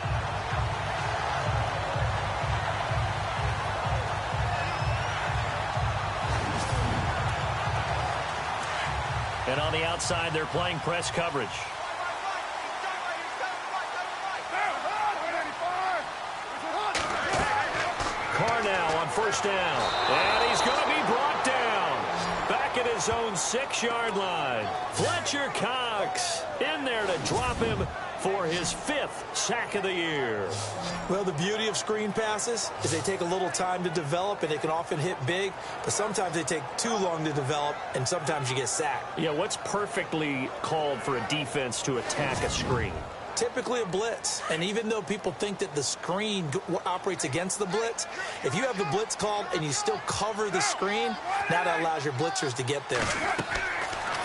And on the outside, they're playing press coverage. Carr now on first down. And he's going to be brought down. Back at his own 6-yard line. Fletcher Cox in there to drop him for his 5th sack of the year. Well, the beauty of screen passes is they take a little time to develop, and they can often hit big, but sometimes they take too long to develop, and sometimes you get sacked. Yeah, what's perfectly called for a defense to attack a screen? Typically a blitz, and even though people think that the screen operates against the blitz, if you have the blitz called and you still cover the screen, now that allows your blitzers to get there.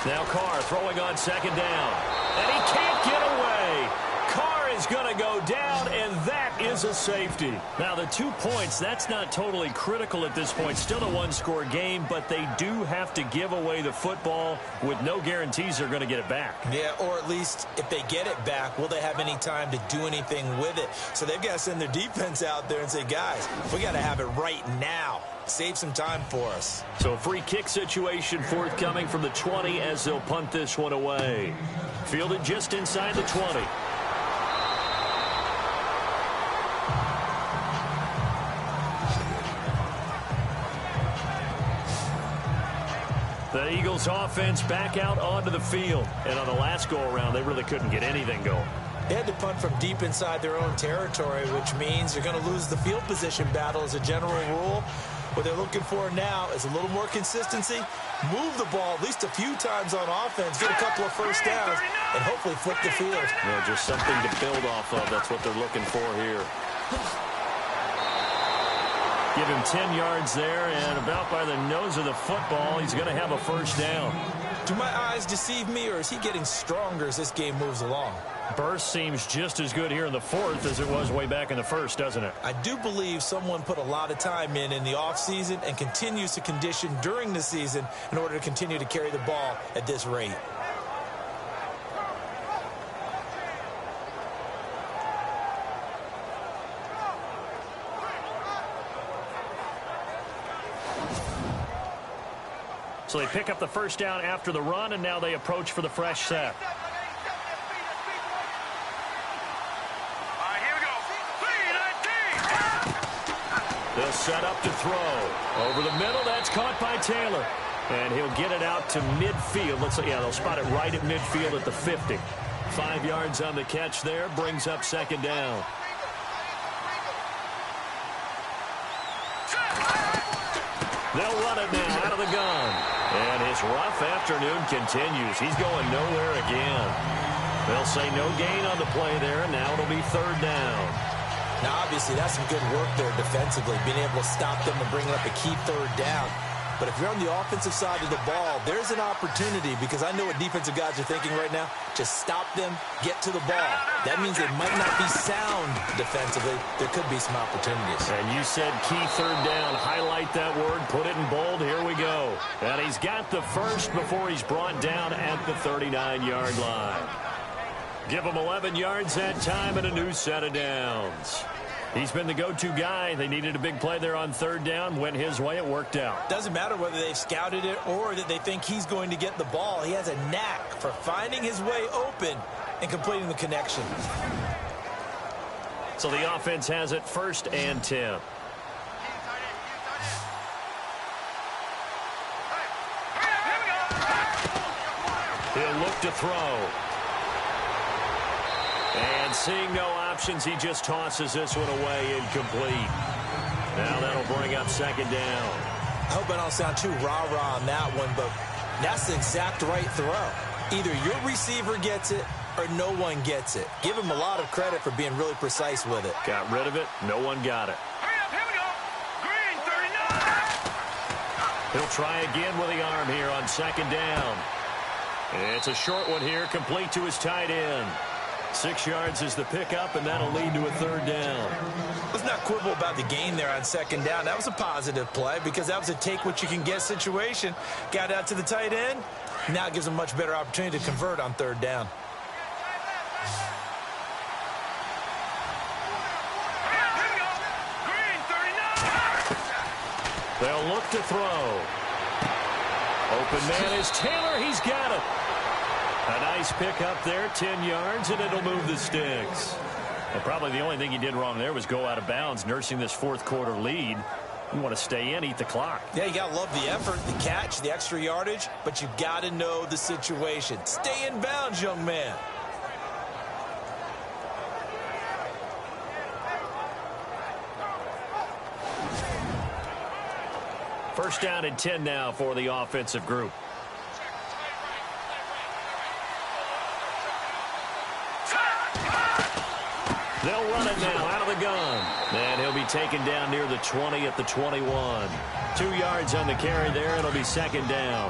Now Carr throwing on second down, and he can't get away. Carr is going to go down, and that is a safety. Now the 2 points, that's not totally critical at this point. Still a one-score game, but they do have to give away the football with no guarantees they're going to get it back. Yeah, or at least if they get it back, will they have any time to do anything with it? So they've got to send their defense out there and say, guys, we got to have it right now. Save some time for us. So a free kick situation forthcoming from the 20 as they'll punt this one away. Fielded just inside the 20. The Eagles offense back out onto the field. And on the last go-around, they really couldn't get anything going. They had to punt from deep inside their own territory, which means they're going to lose the field position battle as a general rule. What they're looking for now is a little more consistency, move the ball at least a few times on offense, get a couple of first downs, and hopefully flip the field. Yeah, just something to build off of. That's what they're looking for here. Give him 10 yards there, and about by the nose of the football, he's going to have a first down. Do my eyes deceive me, or is he getting stronger as this game moves along? Burst seems just as good here in the 4th as it was way back in the 1st, doesn't it? I do believe someone put a lot of time in the offseason and continues to condition during the season in order to continue to carry the ball at this rate. So they pick up the first down after the run, and now they approach for the fresh set. They'll set up to throw. Over the middle, that's caught by Taylor. And he'll get it out to midfield. Looks like, yeah, they'll spot it right at midfield at the 50. 5 yards on the catch there, brings up second down. They'll run it now out of the gun. And his rough afternoon continues. He's going nowhere again. They'll say no gain on the play there, and now it'll be third down. Now, obviously, that's some good work there defensively, being able to stop them and bring up a key third down. But if you're on the offensive side of the ball, there's an opportunity, because I know what defensive guys are thinking right now. Just stop them, get to the ball. That means they might not be sound defensively. There could be some opportunities. And you said key third down. Highlight that word. Put it in bold. Here we go. And he's got the first before he's brought down at the 39-yard line. Give him 11 yards that time and a new set of downs. He's been the go-to guy. They needed a big play there on third down. Went his way. It worked out. Doesn't matter whether they've scouted it or that they think he's going to get the ball. He has a knack for finding his way open and completing the connection. So the offense has it first and 10. He'll look to throw. And seeing no options, he just tosses this one away incomplete. Now that'll bring up second down. I hope I don't sound too rah-rah on that one, but that's the exact right throw. Either your receiver gets it or no one gets it. Give him a lot of credit for being really precise with it. Got rid of it. No one got it. Hurry up, here we go. Green, 39. He'll try again with the arm here on second down. It's a short one here, complete to his tight end. 6 yards is the pickup, and that'll lead to a third down. Let's not quibble about the gain there on second down. That was a positive play because that was a take-what-you-can-get situation. Got out to the tight end. Now it gives him a much better opportunity to convert on third down. They'll look to throw. Open man is Taylor. He's got it. A nice pickup there, 10 yards, and it'll move the sticks. Well, probably the only thing he did wrong there was go out of bounds, nursing this fourth quarter lead. You want to stay in, eat the clock. Yeah, you got to love the effort, the catch, the extra yardage, but you got to know the situation. Stay in bounds, young man. First down and 10 now for the offensive group. They'll run it now out of the gun. And he'll be taken down near the 20 at the 21. 2 yards on the carry there. It'll be second down.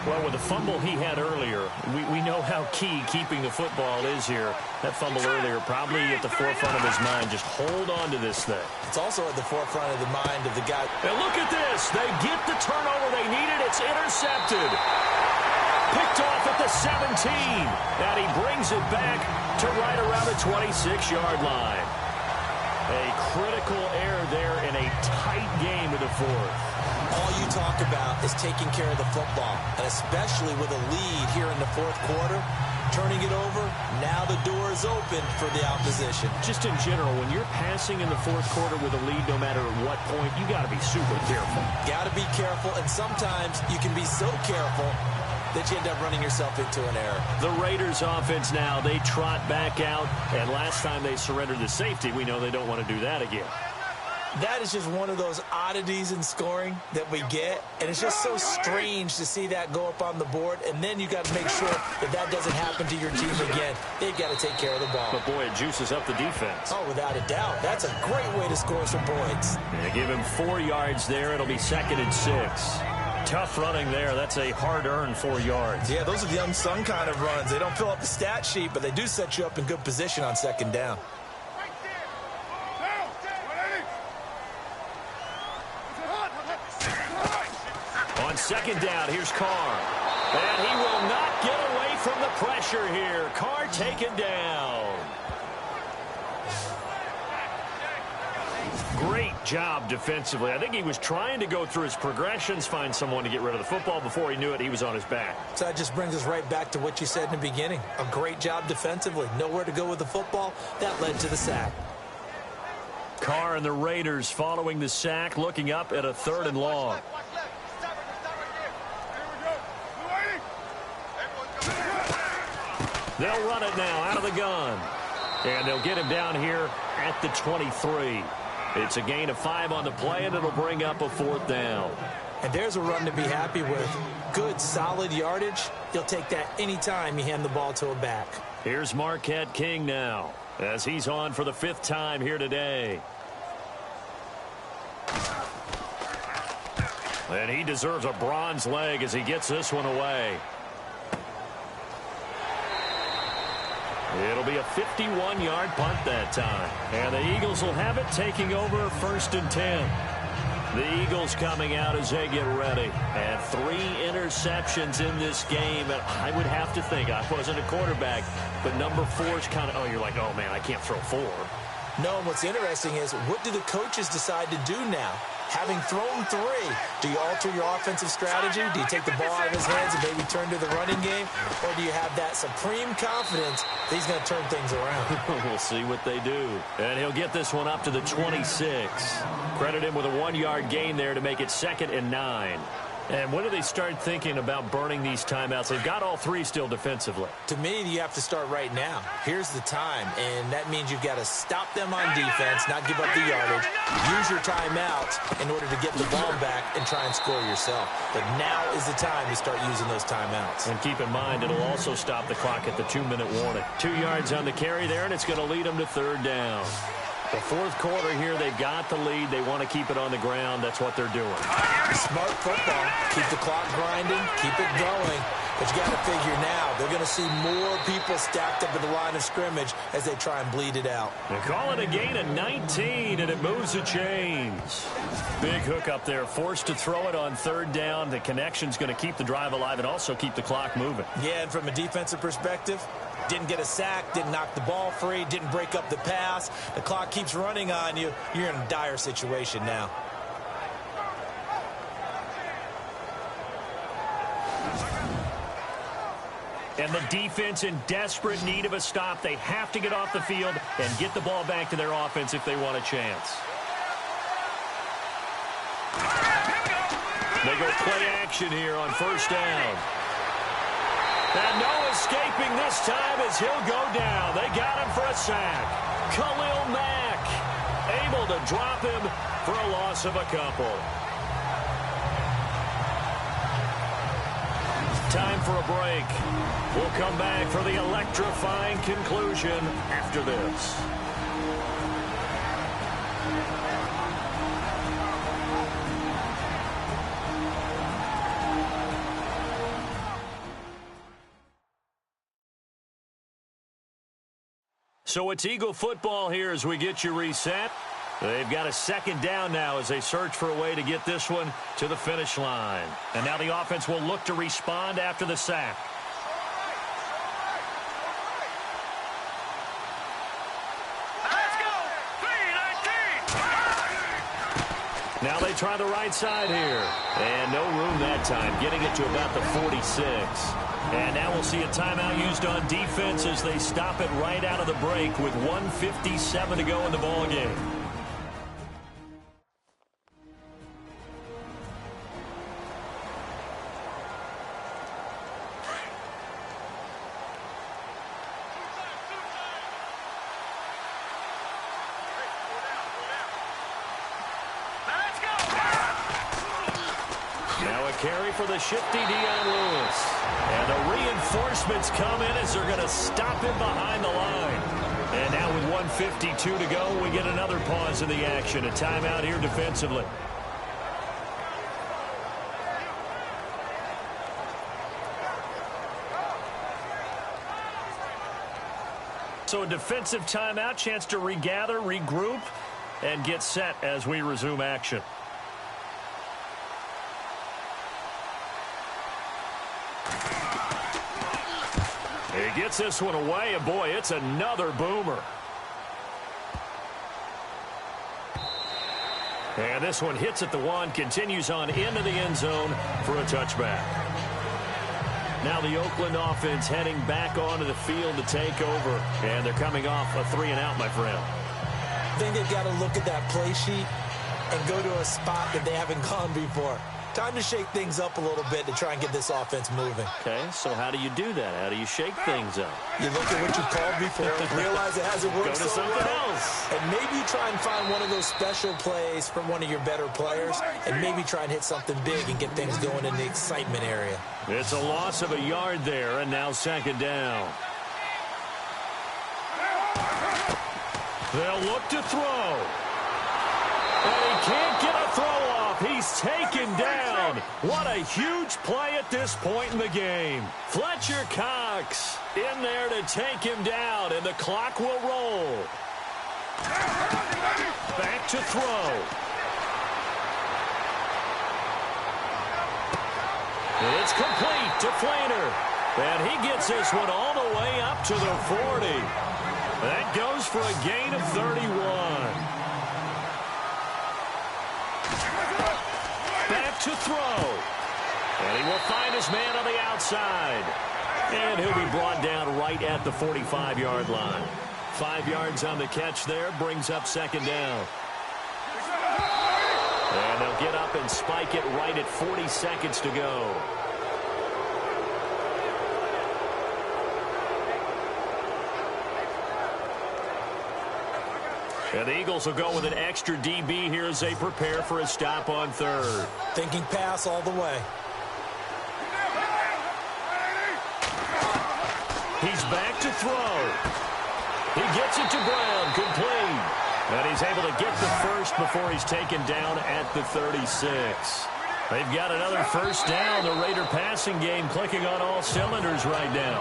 Well, with the fumble he had earlier, we know how key keeping the football is here. That fumble earlier probably at the forefront of his mind. Just hold on to this thing. It's also at the forefront of the mind of the guy. And look at this. They get the turnover they needed. It's intercepted. Picked off at the 17. And he brings it back to right around the 26-yard line. A critical error there in a tight game in the fourth. All you talk about is taking care of the football, and especially with a lead here in the fourth quarter, turning it over, now the door is open for the opposition. Just in general, when you're passing in the fourth quarter with a lead, no matter at what point, you got to be super careful. Got to be careful, and sometimes you can be so careful that you end up running yourself into an error. The Raiders offense now, they trot back out, and last time they surrendered the safety, we know they don't want to do that again. That is just one of those oddities in scoring that we get, and it's just so strange to see that go up on the board, and then you got to make sure that that doesn't happen to your team again. They've got to take care of the ball. But, boy, it juices up the defense. Oh, without a doubt. That's a great way to score some points. They give him 4 yards there. It'll be second and 6. Tough running there. That's a hard-earned 4 yards. Yeah, those are the unsung kind of runs. They don't fill up the stat sheet, but they do set you up in good position on second down. On second down, here's Carr. And he will not get away from the pressure here. Carr taken down. Great job defensively. I think he was trying to go through his progressions, find someone to get rid of the football. Before he knew it, he was on his back. So that just brings us right back to what you said in the beginning. A great job defensively. Nowhere to go with the football. That led to the sack. Carr and the Raiders following the sack, looking up at a 3rd and long. They'll run it now out of the gun. And they'll get him down here at the 23. It's a gain of 5 on the play, and it'll bring up a 4th down. And there's a run to be happy with. Good, solid yardage. You'll take that anytime you hand the ball to a back. Here's Marquette King now, as he's on for the 5th time here today. And he deserves a bronze leg as he gets this one away. It'll be a 51-yard punt that time. And the Eagles will have it, taking over 1st and 10. The Eagles coming out as they get ready. And 3 interceptions in this game. And I would have to think, I wasn't a quarterback, but number 4 is kind of, you're like, oh, man, I can't throw 4. No, and what's interesting is, what do the coaches decide to do now? Having thrown 3, do you alter your offensive strategy? Do you take the ball out of his hands and maybe turn to the running game? Or do you have that supreme confidence that he's going to turn things around? We'll see what they do. And he'll get this one up to the 26. Credit him with a 1-yard gain there to make it 2nd and 9. And when do they start thinking about burning these timeouts? They've got all three still defensively. To me, you have to start right now. Here's the time, and that means you've got to stop them on defense, not give up the yardage, use your timeouts in order to get the ball back and try and score yourself. But now is the time to start using those timeouts. And keep in mind, it'll also stop the clock at the 2-minute warning. 2 yards on the carry there, and it's going to lead them to third down. The fourth quarter here, they've got the lead. They want to keep it on the ground. That's what they're doing. Smart football. Keep the clock grinding. Keep it going. But you got to figure now, they're going to see more people stacked up at the line of scrimmage as they try and bleed it out. They call it a gain of 19, and it moves the chains. Big hook up there, forced to throw it on third down. The connection's going to keep the drive alive and also keep the clock moving. Yeah, and from a defensive perspective, didn't get a sack, didn't knock the ball free, didn't break up the pass. The clock keeps running on you. You're in a dire situation now. And the defense in desperate need of a stop. They have to get off the field and get the ball back to their offense if they want a chance. They go play action here on first down. And no escaping this time as he'll go down. They got him for a sack. Khalil Mack able to drop him for a loss of a couple. Time for a break. We'll come back for the electrifying conclusion after this. So it's Eagle football here as we get you reset. They've got a second down now as they search for a way to get this one to the finish line. And now the offense will look to respond after the sack. Let's go! 3-19! Now they try the right side here. And no room that time, getting it to about the 46. And now we'll see a timeout used on defense as they stop it right out of the break with 1:57 to go in the ball game. Carry for the shifty Dion Lewis. And the reinforcements come in as they're going to stop him behind the line. And now with 1:52 to go, we get another pause in the action. A timeout here defensively. So a defensive timeout, chance to regather, regroup, and get set as we resume action. He gets this one away, and boy, it's another boomer. And this one hits at the one, continues on into the end zone for a touchback. Now the Oakland offense heading back onto the field to take over, and they're coming off a 3-and-out, my friend. I think they've got to look at that play sheet and go to a spot that they haven't gone before. Time to shake things up a little bit to try and get this offense moving. Okay, so how do you do that? How do you shake things up? You look at what you called before and realize it hasn't worked Go to so something well. else. And maybe try and find one of those special plays from one of your better players and maybe try and hit something big and get things going in the excitement area. It's a loss of a yard there, and now second down. They'll look to throw. And he can't get a throw off. He's taken down. What a huge play at this point in the game. Fletcher Cox in there to take him down, and the clock will roll. Back to throw. It's complete to Flainer. And he gets this one all the way up to the 40. That goes for a gain of 31. Back to throw. And he will find his man on the outside. And he'll be brought down right at the 45-yard line. 5 yards on the catch there, brings up second down. And they'll get up and spike it right at 40 seconds to go. And the Eagles will go with an extra DB here as they prepare for a stop on third. Thinking pass all the way. He's back to throw. He gets it to Brown, complete. And he's able to get the first before he's taken down at the 36. They've got another first down. The Raider passing game clicking on all cylinders right now.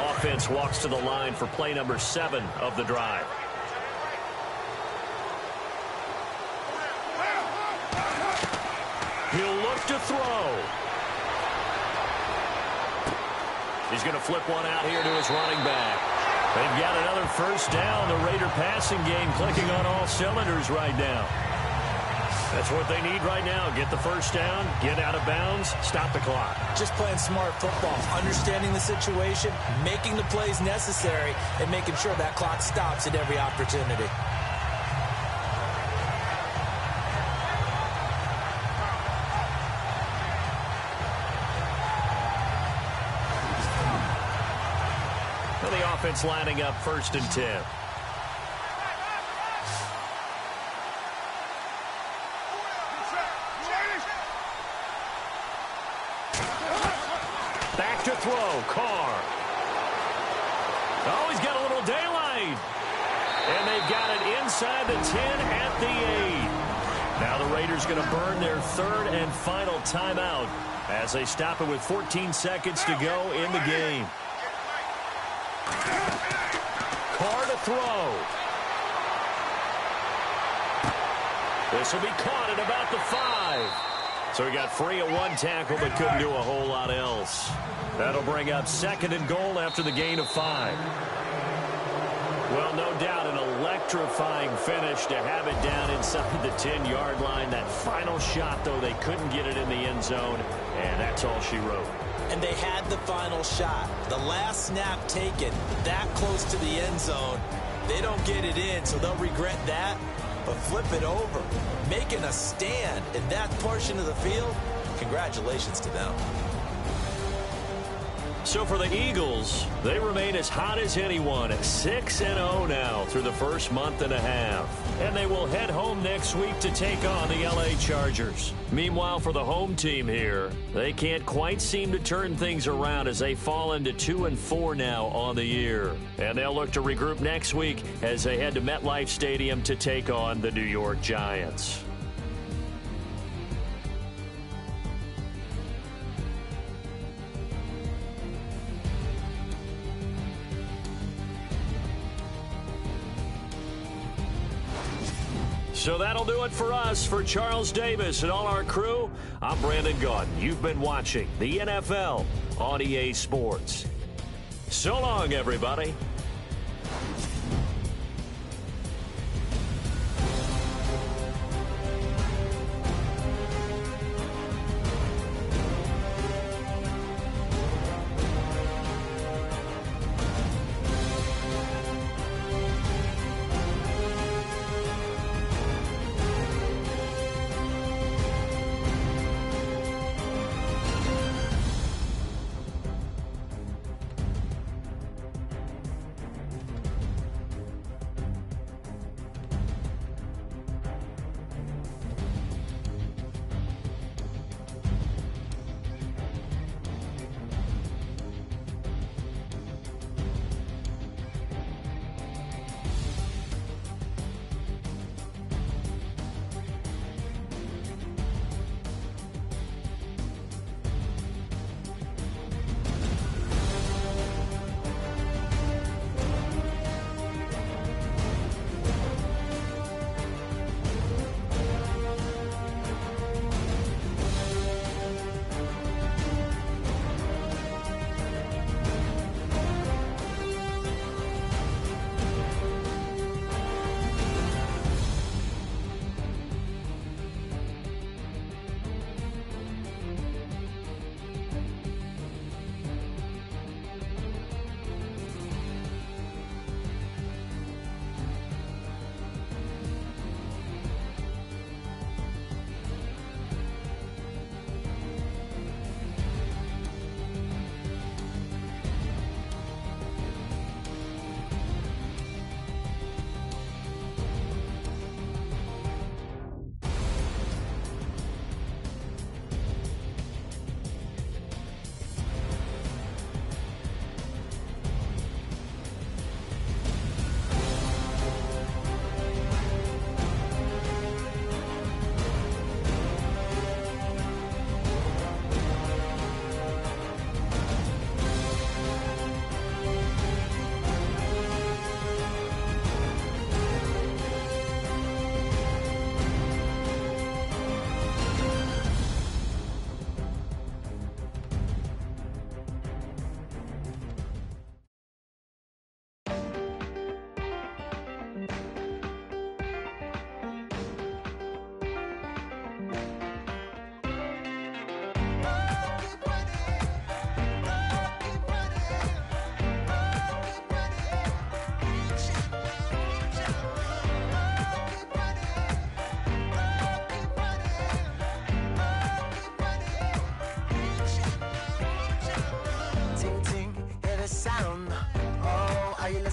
Offense walks to the line for play number 7 of the drive. He'll look to throw. He's going to flip one out here to his running back. They've got another first down. The Raider passing game clicking on all cylinders right now. That's what they need right now. Get the first down, get out of bounds, stop the clock. Just playing smart football, understanding the situation, making the plays necessary, and making sure that clock stops at every opportunity. The offense lining up 1st and 10. Back to throw, Carr. Oh, he's got a little daylight. And they've got it inside the 10 at the 8. Now the Raiders going to burn their 3rd and final timeout as they stop it with 14 seconds to go in the game. Carr to throw. This will be caught at about the 5. So he got free at one tackle but couldn't do a whole lot else. That'll bring up 2nd and goal after the gain of 5. Well, no doubt an electrifying finish to have it down inside the 10-yard line. That final shot, though, they couldn't get it in the end zone, and that's all she wrote. And they had the final shot. The last snap taken that close to the end zone. They don't get it in, so they'll regret that. But flip it over, making a stand in that portion of the field, congratulations to them. So for the Eagles, they remain as hot as anyone at 6-0 now through the first month and a half. And they will head home next week to take on the LA Chargers. Meanwhile, for the home team here, they can't quite seem to turn things around as they fall into 2-4 now on the year. And they'll look to regroup next week as they head to MetLife Stadium to take on the New York Giants. So that'll do it for us. For Charles Davis and all our crew, I'm Brandon Gaudin. You've been watching the NFL on EA Sports. So long, everybody.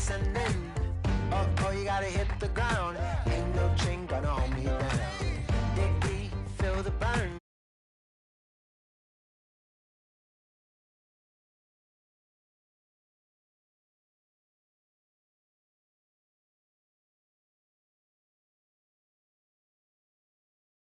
destination.